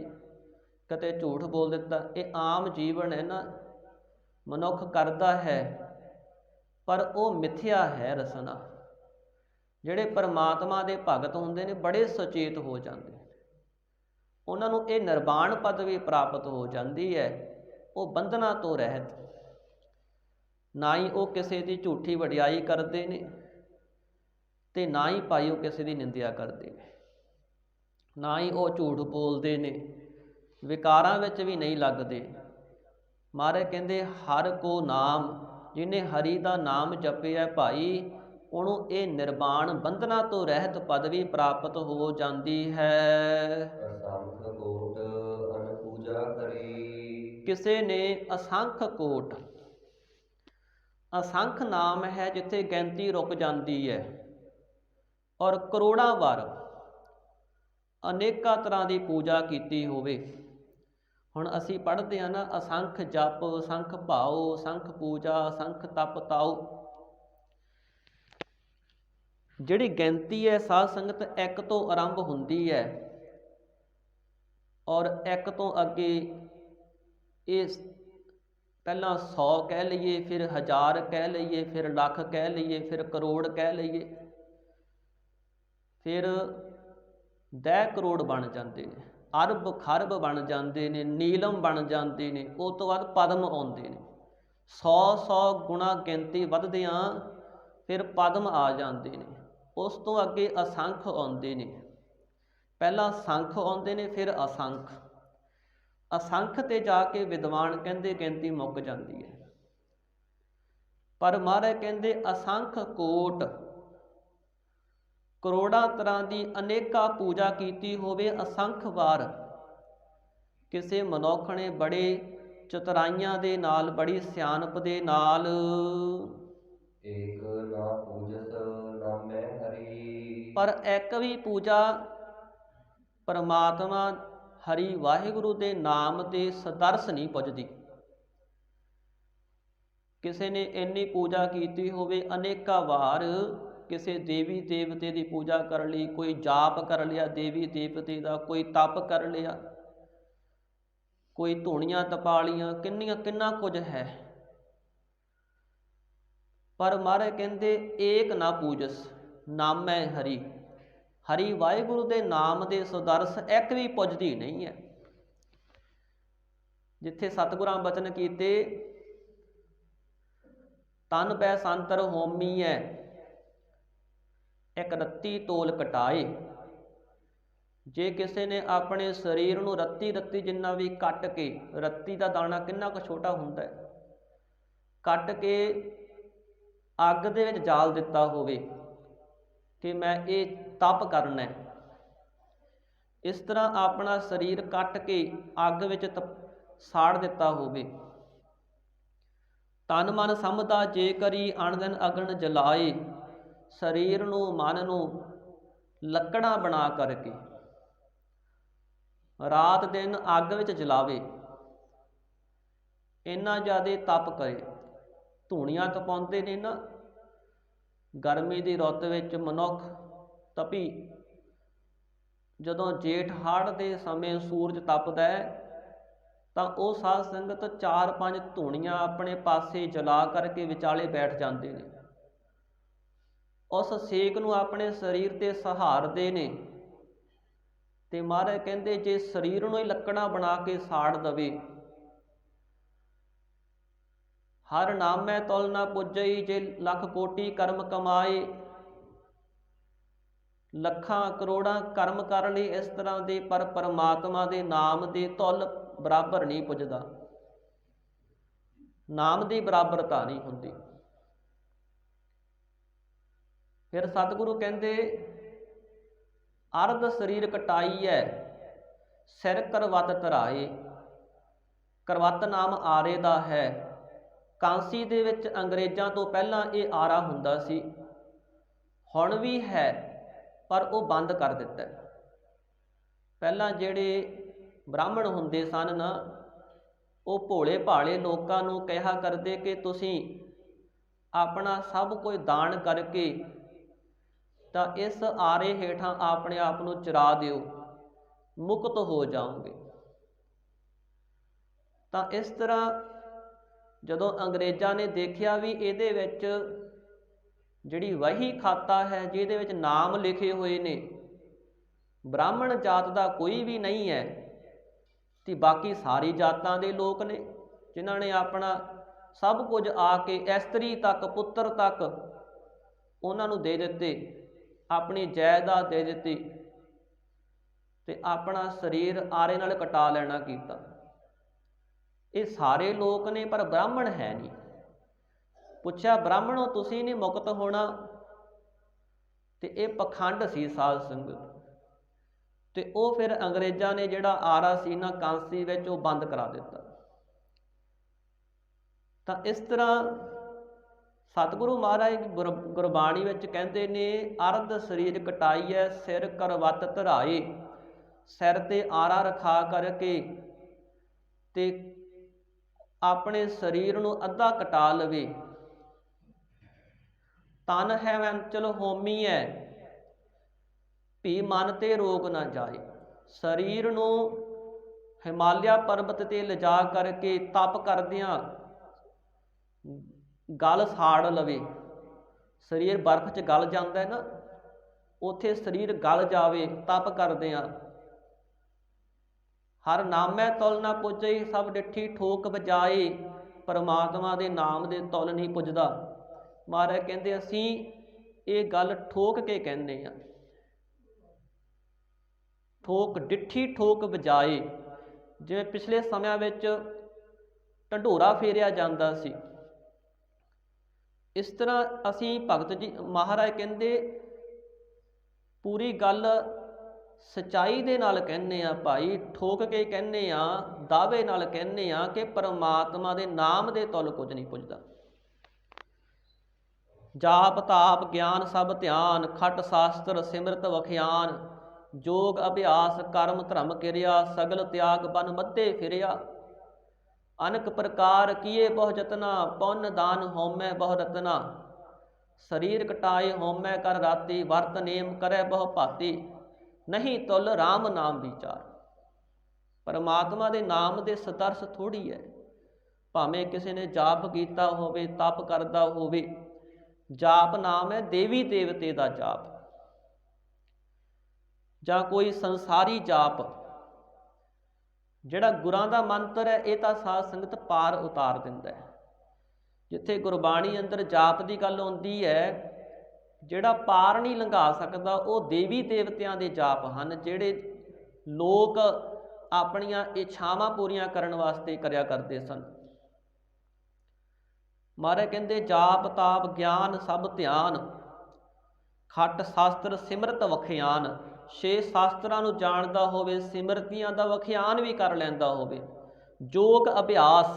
ਕਿਤੇ ਝੂਠ ਬੋਲ ਦਿੱਤਾ। ਇਹ ਆਮ ਜੀਵਨ ਹੈ ਨਾ, ਮਨੁੱਖ ਕਰਦਾ ਹੈ, ਪਰ ਉਹ ਮਿਥਿਆ ਹੈ ਰਸਨਾ। ਜਿਹੜੇ ਪਰਮਾਤਮਾ ਦੇ ਭਗਤ ਹੁੰਦੇ ਨੇ ਬੜੇ ਸੁਚੇਤ ਹੋ ਜਾਂਦੇ ਨੇ, ਉਹਨਾਂ ਨੂੰ ਇਹ ਨਿਰਵਾਣ ਪਦਵੀ ਪ੍ਰਾਪਤ ਹੋ ਜਾਂਦੀ ਹੈ। ਉਹ ਬੰਧਨਾਂ ਤੋਂ ਰਹਿਤ, ਨਾ ਹੀ ਉਹ ਕਿਸੇ ਦੀ ਝੂਠੀ ਵਡਿਆਈ ਕਰਦੇ ਨੇ ਤੇ ਨਾ ਹੀ ਭਾਈ ਉਹ ਕਿਸੇ ਦੀ ਨਿੰਦਿਆ ਕਰਦੇ ਨੇ, ਨਾ ਹੀ ਉਹ ਝੂਠ ਬੋਲਦੇ ਨੇ, ਵਿਕਾਰਾਂ ਵਿੱਚ ਵੀ ਨਹੀਂ ਲੱਗਦੇ। ਮਹਾਰਾਜ ਕਹਿੰਦੇ ਹਰ ਕੋ ਨਾਮ, ਜਿਹਨੇ ਹਰੀ ਦਾ ਨਾਮ ਜਪਿਆ ਭਾਈ, ਉਹਨੂੰ ਇਹ ਨਿਰਵਾਣ ਬੰਧਨਾਂ ਤੋਂ ਰਹਿਤ ਪਦਵੀ ਪ੍ਰਾਪਤ ਹੋ ਜਾਂਦੀ ਹੈ। ਅਸੰਖ ਕੋਟ ਅਨ ਪੂਜਾ ਕਰੀ। ਕਿਸੇ ਨੇ ਅਸੰਖ ਕੋਟ, ਅਸੰਖ ਨਾਮ ਹੈ ਜਿੱਥੇ ਗਿਣਤੀ ਰੁਕ ਜਾਂਦੀ ਹੈ, ਔਰ ਕਰੋੜਾਂ ਵਾਰ ਅਨੇਕਾਂ ਤਰ੍ਹਾਂ ਦੀ ਪੂਜਾ ਕੀਤੀ ਹੋਵੇ। ਹੁਣ ਅਸੀਂ ਪੜ੍ਹਦੇ ਹਾਂ ਨਾ, ਅਸੰਖ ਜਪ, ਅਸੰਖ ਭਾਉ, ਅਸੰਖ ਪੂਜਾ, ਅਸੰਖ ਤਪ ਤਾਉ। ਜਿਹੜੀ ਗਿਣਤੀ ਹੈ ਸਾਧ ਸੰਗਤ ਇੱਕ ਤੋਂ ਆਰੰਭ ਹੁੰਦੀ ਹੈ, ਔਰ ਇੱਕ ਤੋਂ ਅੱਗੇ ਇਹ ਪਹਿਲਾਂ 100 ਕਹਿ ਲਈਏ, ਫਿਰ 1000 ਕਹਿ ਲਈਏ, ਫਿਰ ਲੱਖ ਕਹਿ ਲਈਏ, ਫਿਰ ਕਰੋੜ ਕਹਿ ਲਈਏ, ਫਿਰ 10 ਕਰੋੜ ਬਣ ਜਾਂਦੇ ਨੇ, ਅਰਬ ਖਰਬ ਬਣ ਜਾਂਦੇ ਨੇ, ਨੀਲਮ ਬਣ ਜਾਂਦੇ ਨੇ, ਉਸ ਤੋਂ ਬਾਅਦ ਪਦਮ ਆਉਂਦੇ ਨੇ। 100 ਗੁਣਾ ਗਿਣਤੀ ਵੱਧਦਿਆਂ ਫਿਰ ਪਦਮ ਆ ਜਾਂਦੇ ਨੇ, ਉਸ ਤੋਂ ਅੱਗੇ ਅਸੰਖ ਆਉਂਦੇ ਨੇ। ਪਹਿਲਾਂ ਸੰਖ ਆਉਂਦੇ ਨੇ, ਫਿਰ ਅਸੰਖ। ਅਸੰਖ ਤੇ ਜਾ ਕੇ ਵਿਦਵਾਨ ਕਹਿੰਦੇ ਗਿਣਤੀ ਮੁੱਕ ਜਾਂਦੀ ਹੈ, ਪਰ ਮਹਾਰਾਜ ਕਹਿੰਦੇ ਅਸੰਖ ਕੋਟ, ਕਰੋੜਾਂ ਤਰ੍ਹਾਂ ਦੀ ਅਨੇਕਾਂ ਪੂਜਾ ਕੀਤੀ ਹੋਵੇ ਅਸੰਖ ਵਾਰ। ਕਿਸੇ ਮਨੁੱਖ ਨੇ ਬੜੇ ਚਤੁਰਾਈਆਂ ਦੇ ਨਾਲ, ਬੜੀ ਸਿਆਣਪ ਦੇ ਨਾਲ, ਏਕ ਨਾ ਪੂਜਸ ਨਾਮੈ ਹਰੀ, ਪਰ ਇੱਕ ਵੀ ਪੂਜਾ ਪਰਮਾਤਮਾ ਹਰੀ ਵਾਹਿਗੁਰੂ ਦੇ ਨਾਮ ਦੇ ਸਦਰਸ ਨਹੀਂ ਪੁੱਜਦੀ। ਕਿਸੇ ਨੇ ਇੰਨੀ ਪੂਜਾ ਕੀਤੀ ਹੋਵੇ ਅਨੇਕਾਂ ਵਾਰ, ਕਿਸੇ ਦੇਵੀ ਦੇਵਤੇ ਦੀ ਪੂਜਾ ਕਰ ਲਈ, ਕੋਈ ਜਾਪ ਕਰ ਲਿਆ ਦੇਵੀ ਦੇਵਤੇ ਦਾ, ਕੋਈ ਤਪ ਕਰ ਲਿਆ, ਕੋਈ ਧੂਣੀਆਂ ਤਪਾ ਲੀਆਂ, ਕਿੰਨਾ ਕੁਝ ਹੈ, ਪਰ ਮਹਾਰਾਜ ਕਹਿੰਦੇ ਏਕ ਨਾ ਪੂਜਸ ਨਾਮੈ ਹਰੀ, ਹਰੀ ਵਾਹਿਗੁਰੂ ਦੇ ਨਾਮ ਦੇ ਸੁਦਰਸ ਇੱਕ ਵੀ ਪੁੱਜਦੀ ਨਹੀਂ ਹੈ। ਜਿੱਥੇ ਸਤਿਗੁਰਾਂ ਬਚਨ ਕੀਤੇ ਤਨ ਪੈ ਸੰਤਰ ਹੋਮੀ ਹੈ, ਇੱਕ ਰੱਤੀ ਤੋਲ ਕਟਾਏ। ਜੇ ਕਿਸੇ ਨੇ ਆਪਣੇ ਸਰੀਰ ਨੂੰ ਰੱਤੀ ਜਿੰਨਾ ਵੀ ਕੱਟ ਕੇ, ਰੱਤੀ ਦਾ ਦਾਣਾ ਕਿੰਨਾ ਕੁ ਛੋਟਾ ਹੁੰਦਾ ਹੈ, ਕੱਟ ਕੇ ਅੱਗ ਦੇ ਵਿੱਚ ਜਾਲ ਦਿੱਤਾ ਹੋਵੇ ਕਿ ਮੈਂ ਇਹ ਤਪ ਕਰਨਾ ਹੈ, ਇਸ ਤਰ੍ਹਾਂ ਆਪਣਾ ਸਰੀਰ ਕੱਟ ਕੇ ਅੱਗ ਵਿੱਚ ਸਾੜ ਦਿੱਤਾ ਹੋਵੇ। ਤਨ ਮਨ ਸਮਝਦਾ ਜੇ ਕਰੀ ਅਣ ਦਿਨ ਅਗਨ ਜਲਾਏ, ਸਰੀਰ ਨੂੰ ਮਨ ਨੂੰ ਲੱਕੜਾਂ ਬਣਾ ਕਰਕੇ ਰਾਤ ਦਿਨ ਅੱਗ ਵਿੱਚ ਜਲਾਵੇ, ਇੰਨਾ ਜ਼ਿਆਦਾ ਤਪ ਕਰੇ। ਧੂਣੀਆਂ ਤਪਾਉਂਦੇ ਨੇ ਨਾ, ਗਰਮੀ ਦੀ ਰੁੱਤ ਵਿੱਚ ਮਨੁੱਖ ਤਪੀ, ਜਦੋਂ ਜੇਠ ਹਾੜ ਦੇ ਸਮੇਂ ਸੂਰਜ ਤਪਦਾ ਹੈ ਤਾਂ ਉਹ ਸਾਧ ਸੰਗਤ 4-5 ਧੂਣੀਆਂ ਆਪਣੇ ਪਾਸੇ ਜਲਾ ਕਰਕੇ ਵਿਚਾਲੇ ਬੈਠ ਜਾਂਦੇ ਨੇ, ਉਸ ਸੇਕ ਨੂੰ ਆਪਣੇ ਸਰੀਰ ਤੇ ਸਹਾਰਦੇ ਨੇ। ਤੇ ਮਹਾਰਾਜ ਕਹਿੰਦੇ ਜੇ ਸਰੀਰ ਨੂੰ ਹੀ ਲੱਕੜਾਂ ਬਣਾ ਕੇ ਸਾੜ ਦਵੇ, ਹਰ ਨਾਮੈ ਤੁਲ ਨਾ ਪੁੱਜਈ, ਜੇ ਲੱਖ ਕੋਟੀ ਕਰਮ ਕਮਾਏ। ਲੱਖਾਂ ਕਰੋੜਾਂ ਕਰਮ ਕਰ ਲਈ ਇਸ ਤਰ੍ਹਾਂ ਦੇ, ਪਰ ਪਰਮਾਤਮਾ ਦੇ ਨਾਮ ਦੇ ਤੁਲ ਬਰਾਬਰ ਨਹੀਂ ਪੁੱਜਦਾ, ਨਾਮ ਦੀ ਬਰਾਬਰਤਾ ਨਹੀਂ ਹੁੰਦੀ। ਫਿਰ ਸਤਿਗੁਰੂ ਕਹਿੰਦੇ ਅਰਧ ਸਰੀਰ ਕਟਾਈ ਹੈ, ਸਿਰ ਕਰਵਤ ਧਰਾਏ। ਕਰਵਤ ਨਾਮ ਆਰੇ ਦਾ ਹੈ। ਕਾਂਸੀ ਦੇ ਵਿੱਚ ਅੰਗਰੇਜ਼ਾਂ ਤੋਂ ਪਹਿਲਾਂ ਇਹ ਆਰਾ ਹੁੰਦਾ ਸੀ, ਹੁਣ ਵੀ ਹੈ ਪਰ ਉਹ ਬੰਦ ਕਰ ਦਿੱਤਾ। ਪਹਿਲਾਂ ਜਿਹੜੇ ਬ੍ਰਾਹਮਣ ਹੁੰਦੇ ਸਨ ਨਾ, ਉਹ ਭੋਲੇ ਭਾਲੇ ਲੋਕਾਂ ਨੂੰ ਕਿਹਾ ਕਰਦੇ ਕਿ ਤੁਸੀਂ ਆਪਣਾ ਸਭ ਕੁਝ ਦਾਨ ਕਰਕੇ ਤਾਂ ਇਸ ਆਰੇ ਹੇਠਾਂ ਆਪਣੇ ਆਪ ਨੂੰ ਚਰਾ ਦਿਓ, ਮੁਕਤ ਹੋ ਜਾਓਗੇ। ਤਾਂ ਇਸ ਤਰ੍ਹਾਂ ਜਦੋਂ ਅੰਗਰੇਜ਼ਾਂ ਨੇ ਦੇਖਿਆ ਵੀ ਇਹਦੇ ਵਿੱਚ ਜਿਹੜੀ ਵਹੀ ਖਾਤਾ ਹੈ, ਜਿਹਦੇ ਵਿੱਚ ਨਾਮ ਲਿਖੇ ਹੋਏ ਨੇ, ਬ੍ਰਾਹਮਣ ਜਾਤ ਦਾ ਕੋਈ ਵੀ ਨਹੀਂ ਹੈ, ਤੇ ਬਾਕੀ ਸਾਰੀ ਜਾਤਾਂ ਦੇ ਲੋਕ ਨੇ ਜਿਨ੍ਹਾਂ ਨੇ ਆਪਣਾ ਸਭ ਕੁਝ ਆ ਕੇ ਇਸਤਰੀ ਤੱਕ, ਪੁੱਤਰ ਤੱਕ ਉਹਨਾਂ ਨੂੰ ਦੇ ਦਿੱਤੇ, ਆਪਣੀ ਜਾਇਦਾਦ ਦੇ ਦਿੱਤੀ ਤੇ ਆਪਣਾ ਸਰੀਰ ਆਰੇ ਨਾਲ ਕਟਾ ਲੈਣਾ ਕੀਤਾ। ਇਹ ਸਾਰੇ ਲੋਕ ਨੇ ਪਰ ਬ੍ਰਾਹਮਣ ਹੈ ਨਹੀਂ। ਪੁੱਛਿਆ, ਬ੍ਰਾਹਮਣੋ ਤੁਸੀਂ ਨਹੀਂ ਮੁਕਤ ਹੋਣਾ? ਤੇ ਇਹ ਪਖੰਡ ਸੀ ਸਾਧ ਸੰਗਤ। ਤੇ ਉਹ ਫਿਰ ਅੰਗਰੇਜ਼ਾਂ ਨੇ ਜਿਹੜਾ ਆਰਾ ਸੀ ਨਾ ਕਾਂਸੀ ਵਿੱਚ, ਉਹ ਬੰਦ ਕਰਾ ਦਿੱਤਾ। ਤਾਂ ਇਸ ਤਰ੍ਹਾਂ ਸਤਿਗੁਰੂ ਮਹਾਰਾਜ ਗੁਰਬਾਣੀ ਵਿੱਚ ਕਹਿੰਦੇ ਨੇ, ਅਰਧ ਸਰੀਰ ਕਟਾਈਐ ਸਿਰ ਕਰਵਤ ਧਰਾਏ, ਸਿਰ ਤੇ ਆਰਾ ਰਖਾ ਕਰਕੇ ਤੇ ਆਪਣੇ ਸਰੀਰ ਨੂੰ ਅੱਧਾ ਕਟਾ ਲਵੇ। ਤਨ ਹੈ ਵੰਚਲ ਹੋਮੀਐ, ਭੀ ਮਨ ਤੇ ਰੋਗ ਨਾ ਜਾਏ। ਸਰੀਰ ਨੂੰ ਹਿਮਾਲਿਆ ਪਰਬਤ ਤੇ ਲਿਜਾ ਕਰਕੇ ਤਪ ਕਰਦਿਆਂ ਗਲ ਸਾੜ ਲਵੇ। ਸਰੀਰ ਬਰਫ਼ 'ਚ ਗਲ ਜਾਂਦਾ ਹੈ ਨਾ, ਉੱਥੇ ਸਰੀਰ ਗਲ ਜਾਵੇ ਤਪ ਕਰਦਿਆਂ। ਹਰ ਨਾਮੈ ਤੁਲ ਨਾ ਪੁੱਜਈ, ਸਭ ਡਿੱਠੀ ਠੋਕ ਵਜਾਏ। ਪਰਮਾਤਮਾ ਦੇ ਨਾਮ ਦੇ ਤੁਲ ਨਹੀਂ ਪੁੱਜਦਾ। ਮਹਾਰਾਜ ਕਹਿੰਦੇ ਅਸੀਂ ਇਹ ਗੱਲ ਠੋਕ ਕੇ ਕਹਿੰਦੇ ਹਾਂ, ਠੋਕ ਡਿੱਠੀ ਠੋਕ ਵਜਾਏ। ਜਿਵੇਂ ਪਿਛਲੇ ਸਮਿਆਂ ਵਿੱਚ ਢੰਡੋਰਾ ਫੇਰਿਆ ਜਾਂਦਾ ਸੀ, ਇਸ ਤਰ੍ਹਾਂ ਅਸੀਂ ਭਗਤ ਜੀ ਮਹਾਰਾਜ ਕਹਿੰਦੇ ਪੂਰੀ ਗੱਲ ਸੱਚਾਈ ਦੇ ਨਾਲ ਕਹਿੰਦੇ ਆ ਭਾਈ, ਠੋਕ ਕੇ ਕਹਿੰਦੇ ਆ, ਦਾਅਵੇ ਨਾਲ ਕਹਿੰਦੇ ਆ ਕਿ ਪਰਮਾਤਮਾ ਦੇ ਨਾਮ ਦੇ ਤੁਲ ਕੁਝ ਨਹੀਂ ਪੁੱਜਦਾ। ਜਾਪ ਤਾਪ ਗਿਆਨ ਸਭ ਧਿਆਨ, ਖਟ ਸ਼ਾਸਤਰ ਸਿਮਰਤ ਵਖਿਆਨ। ਜੋਗ ਅਭਿਆਸ ਕਰਮ ਧਰਮ ਕਿਰਿਆ, ਸਗਲ ਤਿਆਗ ਬਨ ਮੱਧੇ ਫਿਰਿਆ। ਅਨਕ ਪ੍ਰਕਾਰ ਕੀਏ ਬਹੁ ਜਤਨਾ, ਪੁੰਨ ਦਾਨ ਹੋਮੈ ਬਹੁ ਰਤਨਾ। ਸਰੀਰ ਕਟਾਏ ਹੋਮੈ ਕਰ ਰਾਤੀ, ਵਰਤ ਨੇਮ ਕਰੈ ਬਹੁ ਭਾਤੀ। ਨਹੀਂ ਤੁਲ ਰਾਮ ਨਾਮ ਵਿਚਾਰ। ਪਰਮਾਤਮਾ ਦੇ ਨਾਮ ਦੇ ਸਦਰਸ ਥੋੜ੍ਹੀ ਹੈ। ਭਾਵੇਂ ਕਿਸੇ ਨੇ ਜਾਪ ਕੀਤਾ ਹੋਵੇ, ਤਪ ਕਰਦਾ ਹੋਵੇ, ਜਾਪ ਨਾਮ ਹੈ ਦੇਵੀ ਦੇਵਤੇ ਦਾ ਜਾਪ, ਜਾਂ ਕੋਈ ਸੰਸਾਰੀ ਜਾਪ। ਜਿਹੜਾ ਗੁਰਾਂ ਦਾ ਮੰਤਰ ਹੈ, ਇਹ ਤਾਂ ਸਾਧ ਸੰਗਤ ਪਾਰ ਉਤਾਰ ਦਿੰਦਾ ਹੈ। ਜਿੱਥੇ ਗੁਰਬਾਣੀ ਅੰਦਰ ਜਾਪ ਦੀ ਗੱਲ ਆਉਂਦੀ ਹੈ, ਜਿਹੜਾ ਪਾਰ ਨਹੀਂ ਲੰਘਾ ਸਕਦਾ, ਉਹ ਦੇਵੀ ਦੇਵਤਿਆਂ ਦੇ ਜਾਪ ਹਨ, ਜਿਹੜੇ ਲੋਕ ਆਪਣੀਆਂ ਇੱਛਾਵਾਂ ਪੂਰੀਆਂ ਕਰਨ ਵਾਸਤੇ ਕਰਿਆ ਕਰਦੇ ਸਨ। ਮਹਾਰਾਜ ਕਹਿੰਦੇ ਜਾਪ ਤਾਪ ਗਿਆਨ ਸਭ ਧਿਆਨ, ਖਟ ਸ਼ਾਸਤਰ ਸਿਮਰਤ ਵਖਿਆਨ। 6 ਸ਼ਾਸਤਰਾਂ ਨੂੰ ਜਾਣਦਾ ਹੋਵੇ, ਸਿਮਰਤੀਆਂ ਦਾ ਵਖਿਆਨ ਵੀ ਕਰ ਲੈਂਦਾ ਹੋਵੇ। ਜੋਗ ਅਭਿਆਸ,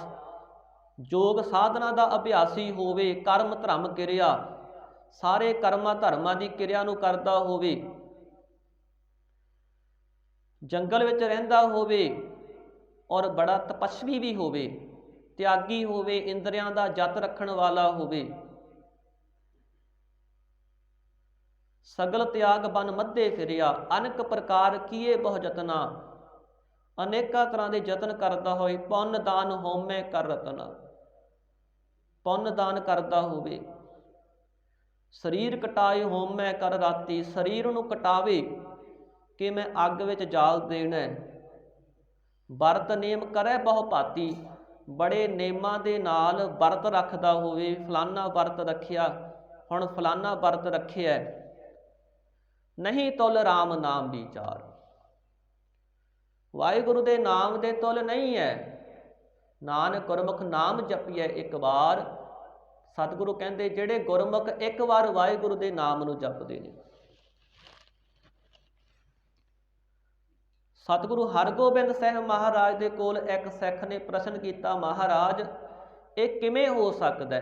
ਜੋਗ ਸਾਧਨਾ ਦਾ ਅਭਿਆਸੀ ਹੋਵੇ। ਕਰਮ ਧਰਮ ਕਿਰਿਆ, ਸਾਰੇ ਕਰਮਾਂ ਧਰਮਾਂ ਦੀ ਕਿਰਿਆ ਨੂੰ ਕਰਦਾ ਹੋਵੇ। ਜੰਗਲ ਵਿੱਚ ਰਹਿੰਦਾ ਹੋਵੇ ਔਰ ਬੜਾ ਤਪਸਵੀ ਵੀ ਹੋਵੇ, ਤਿਆਗੀ ਹੋਵੇ, ਇੰਦਰੀਆਂ ਦਾ ਜਤ ਰੱਖਣ ਵਾਲਾ ਹੋਵੇ। ਸਗਲ ਤਿਆਗ ਬਨ ਮੱਧੇ ਫਿਰਿਆ, ਅਨਕ ਪ੍ਰਕਾਰ ਕੀਏ ਬਹੁ ਜਤਨਾ। ਅਨੇਕਾਂ ਤਰ੍ਹਾਂ ਦੇ ਯਤਨ ਕਰਦਾ ਹੋਏ। ਪੁੰਨ ਦਾਨ ਹੋਮੈ ਕਰ ਰਤਨਾ, ਪੁੰਨ ਦਾਨ ਕਰਦਾ ਹੋਵੇ। ਸਰੀਰ ਕਟਾਏ ਹੋਮੈ ਕਰ ਰਾਤੀ, ਸਰੀਰ ਨੂੰ ਕਟਾਵੇ ਕਿ ਮੈਂ ਅੱਗ ਵਿੱਚ ਜਾਲ ਦੇਣਾ। ਵਰਤ ਨੇਮ ਕਰੈ ਬਹੁ ਭਾਤੀ, ਬੜੇ ਨੇਮਾਂ ਦੇ ਨਾਲ ਵਰਤ ਰੱਖਦਾ ਹੋਵੇ। ਫਲਾਨਾ ਵਰਤ ਰੱਖਿਆ, ਹੁਣ ਫਲਾਨਾ ਵਰਤ ਰੱਖਿਆ। ਨਹੀਂ ਤੁਲ ਰਾਮ ਨਾਮ ਵਿਚਾਰ, ਵਾਹਿਗੁਰੂ ਦੇ ਨਾਮ ਦੇ ਤੁਲ ਨਹੀਂ ਹੈ। ਨਾਨਕ ਗੁਰਮੁਖ ਨਾਮ ਜਪੀਐ ਇੱਕ ਵਾਰ। ਸਤਿਗੁਰੂ ਕਹਿੰਦੇ ਜਿਹੜੇ ਗੁਰਮੁਖ ਇੱਕ ਵਾਰ ਵਾਹਿਗੁਰੂ ਦੇ ਨਾਮ ਨੂੰ ਜਪਦੇ ਨੇ। ਸਤਿਗੁਰੂ ਹਰਗੋਬਿੰਦ ਸਾਹਿਬ ਮਹਾਰਾਜ ਦੇ ਕੋਲ ਇੱਕ ਸਿੱਖ ਨੇ ਪ੍ਰਸ਼ਨ ਕੀਤਾ, ਮਹਾਰਾਜ ਇਹ ਕਿਵੇਂ ਹੋ ਸਕਦਾ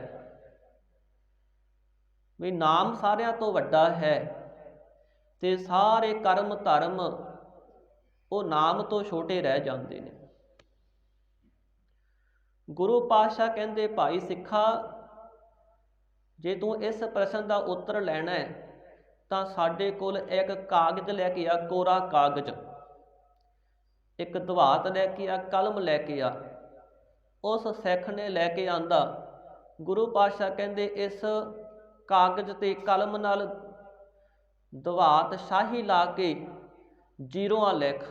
ਵੀ ਨਾਮ ਸਾਰਿਆਂ ਤੋਂ ਵੱਡਾ ਹੈ ਤੇ ਸਾਰੇ ਕਰਮ ਧਰਮ ਉਹ ਨਾਮ ਤੋਂ ਛੋਟੇ ਰਹਿ ਜਾਂਦੇ ਨੇ। ਗੁਰੂ ਪਾਤਸ਼ਾਹ ਕਹਿੰਦੇ ਭਾਈ ਸਿੱਖਾ, ਜੇ ਤੂੰ ਇਸ ਪ੍ਰਸ਼ਨ ਦਾ ਉੱਤਰ ਲੈਣਾ ਹੈ ਤਾਂ ਸਾਡੇ ਕੋਲ ਇੱਕ ਕਾਗਜ਼ ਲੈ ਕੇ ਆ, ਕੋਰਾ ਕਾਗਜ਼, ਇੱਕ ਦਵਾਤ ਲੈ ਕੇ ਆ, ਕਲਮ ਲੈ ਕੇ ਆ। ਉਸ ਸਿੱਖ ਨੇ ਲੈ ਕੇ ਆਂਦਾ। ਗੁਰੂ ਪਾਤਸ਼ਾਹ ਕਹਿੰਦੇ ਇਸ ਕਾਗਜ਼ ਤੇ ਕਲਮ ਨਾਲ ਦਵਾਤ ਸ਼ਾਹੀ ਲਾ ਕੇ ਜੀਰੋਆਂ ਲਿਖ।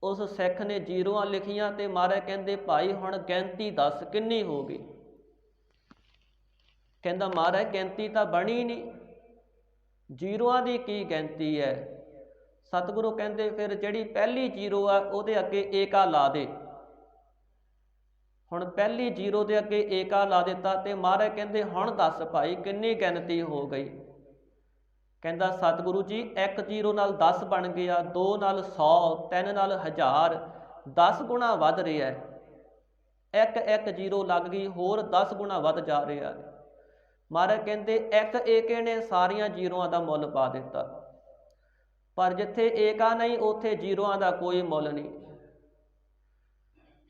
ਉਸ ਸਿੱਖ ਨੇ ਜੀਰੋਆਂ ਲਿਖੀਆਂ ਤੇ ਮਹਾਰਾਜ ਕਹਿੰਦੇ ਭਾਈ ਹੁਣ ਗਿਣਤੀ ਦੱਸ ਕਿੰਨੀ ਹੋ ਗਈ। ਕਹਿੰਦਾ ਮਹਾਰਾਜ ਗਿਣਤੀ ਤਾਂ ਬਣੀ ਨਹੀਂ, ਜੀਰੋਆਂ ਦੀ ਕੀ ਗਿਣਤੀ ਹੈ। ਸਤਿਗੁਰੂ ਕਹਿੰਦੇ ਫਿਰ ਜਿਹੜੀ ਪਹਿਲੀ ਜੀਰੋ ਆ ਉਹਦੇ ਅੱਗੇ ਏਕਾ ਲਾ ਦੇ। ਹੁਣ ਪਹਿਲੀ ਜੀਰੋ ਦੇ ਅੱਗੇ ਏਕਾ ਲਾ ਦਿੱਤਾ ਤੇ ਮਹਾਰਾਜ ਕਹਿੰਦੇ ਹੁਣ ਦੱਸ ਭਾਈ ਕਿੰਨੀ ਗਿਣਤੀ ਹੋ ਗਈ। ਕਹਿੰਦਾ ਸਤਿਗੁਰੂ ਜੀ 1 ਜੀਰੋ ਨਾਲ 10 ਬਣ ਗਿਆ, 2 ਨਾਲ 100, 3 ਨਾਲ 1000, 10 ਗੁਣਾ ਵੱਧ ਰਿਹਾ ਹੈ। ਇੱਕ ਜੀਰੋ ਲੱਗ ਗਈ, ਹੋਰ 10 ਗੁਣਾ ਵੱਧ ਜਾ ਰਿਹਾ। ਮਹਾਰਾਜ ਕਹਿੰਦੇ ਇੱਕ ਏਕੇ ਨੇ ਸਾਰੀਆਂ ਜੀਰੋਆਂ ਦਾ ਮੁੱਲ ਪਾ ਦਿੱਤਾ, ਪਰ ਜਿੱਥੇ ਏਕਾ ਨਹੀਂ ਉੱਥੇ ਜੀਰੋਆਂ ਦਾ ਕੋਈ ਮੁੱਲ ਨਹੀਂ।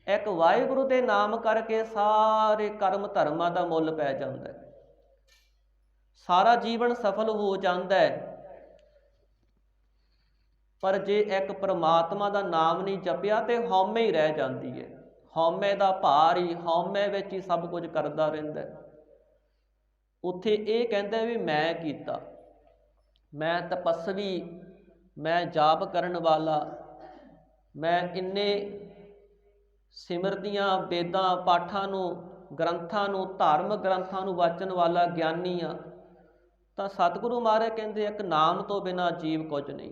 ਇੱਕ ਵਾਹਿਗੁਰੂ ਦੇ ਨਾਮ ਕਰਕੇ ਸਾਰੇ ਕਰਮ ਧਰਮਾਂ ਦਾ ਮੁੱਲ ਪੈ ਜਾਂਦਾ ਹੈ, ਸਾਰਾ ਜੀਵਨ ਸਫਲ ਹੋ ਜਾਂਦਾ ਹੈ। ਪਰ ਜੇ ਇੱਕ ਪਰਮਾਤਮਾ ਦਾ ਨਾਮ ਨਹੀਂ ਜਪਿਆ ਤੇ ਹਉਮੈ ਹੀ ਰਹਿ ਜਾਂਦੀ ਹੈ। ਹਉਮੈ ਦਾ ਭਾਰ ਹੀ, ਹਉਮੈ ਵਿੱਚ ਹੀ ਸਭ ਕੁਝ ਕਰਦਾ ਰਹਿੰਦਾ। ਉੱਥੇ ਇਹ ਕਹਿੰਦਾ ਵੀ ਮੈਂ ਕੀਤਾ, ਮੈਂ ਤਪੱਸਵੀ, ਮੈਂ ਜਾਪ ਕਰਨ ਵਾਲਾ, ਮੈਂ ਇੰਨੇ ਸਿਮਰਤੀਆਂ ਵੇਦਾਂ ਪਾਠਾਂ ਨੂੰ, ਗ੍ਰੰਥਾਂ ਨੂੰ, ਧਾਰਮਿਕ ਗ੍ਰੰਥਾਂ ਨੂੰ ਵਾਚਣ ਵਾਲਾ ਗਿਆਨੀ ਆ। ਤਾਂ ਸਤਿਗੁਰੂ ਮਹਾਰਾਜ ਕਹਿੰਦੇ ਇੱਕ ਨਾਮ ਤੋਂ ਬਿਨਾਂ ਜੀਵ ਕੁਝ ਨਹੀਂ।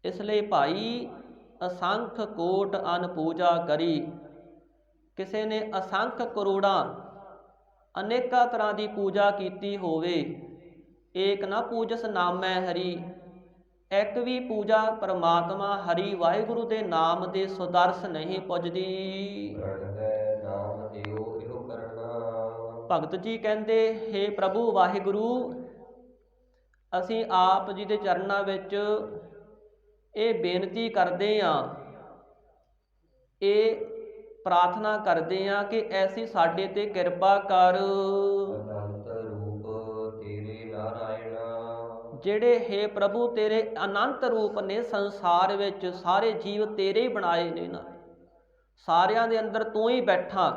ਇਸ ਲਈ ਭਾਈ ਅਸੰਖ ਕੋਟ ਅਨ ਪੂਜਾ ਕਰੀ। ਕਿਸੇ ਨੇ ਅਸੰਖ ਕਰੋੜਾਂ ਅਨੇਕਾਂ ਤਰ੍ਹਾਂ ਦੀ ਪੂਜਾ ਕੀਤੀ ਹੋਵੇ, ਏਕ ਨਾ ਪੂਜਸ ਨਾਮੈ ਹਰੀ। ਇੱਕ ਵੀ ਪੂਜਾ ਪਰਮਾਤਮਾ ਹਰੀ ਵਾਹਿਗੁਰੂ ਦੇ ਨਾਮ ਦੇ ਸੁਦਰਸ ਨਹੀਂ ਪੁੱਜਦੀ। ਭਗਤ ਜੀ ਕਹਿੰਦੇ ਹੇ ਪ੍ਰਭੂ ਵਾਹਿਗੁਰੂ, ਅਸੀਂ ਆਪ ਜੀ ਦੇ ਚਰਨਾਂ ਵਿੱਚ ਇਹ ਬੇਨਤੀ ਕਰਦੇ ਹਾਂ, ਇਹ ਪ੍ਰਾਰਥਨਾ ਕਰਦੇ ਹਾਂ ਕਿ ਐਸੀ ਸਾਡੇ ਤੇ ਕਿਰਪਾ ਕਰ। ਜਿਹੜੇ ਹੇ ਪ੍ਰਭੂ ਤੇਰੇ ਅਨੰਤ ਰੂਪ ਨੇ ਸੰਸਾਰ ਵਿੱਚ, ਸਾਰੇ ਜੀਵ ਤੇਰੇ ਹੀ ਬਣਾਏ ਨੇ ਨਾ, ਸਾਰਿਆਂ ਦੇ ਅੰਦਰ ਤੂੰ ਹੀ ਬੈਠਾ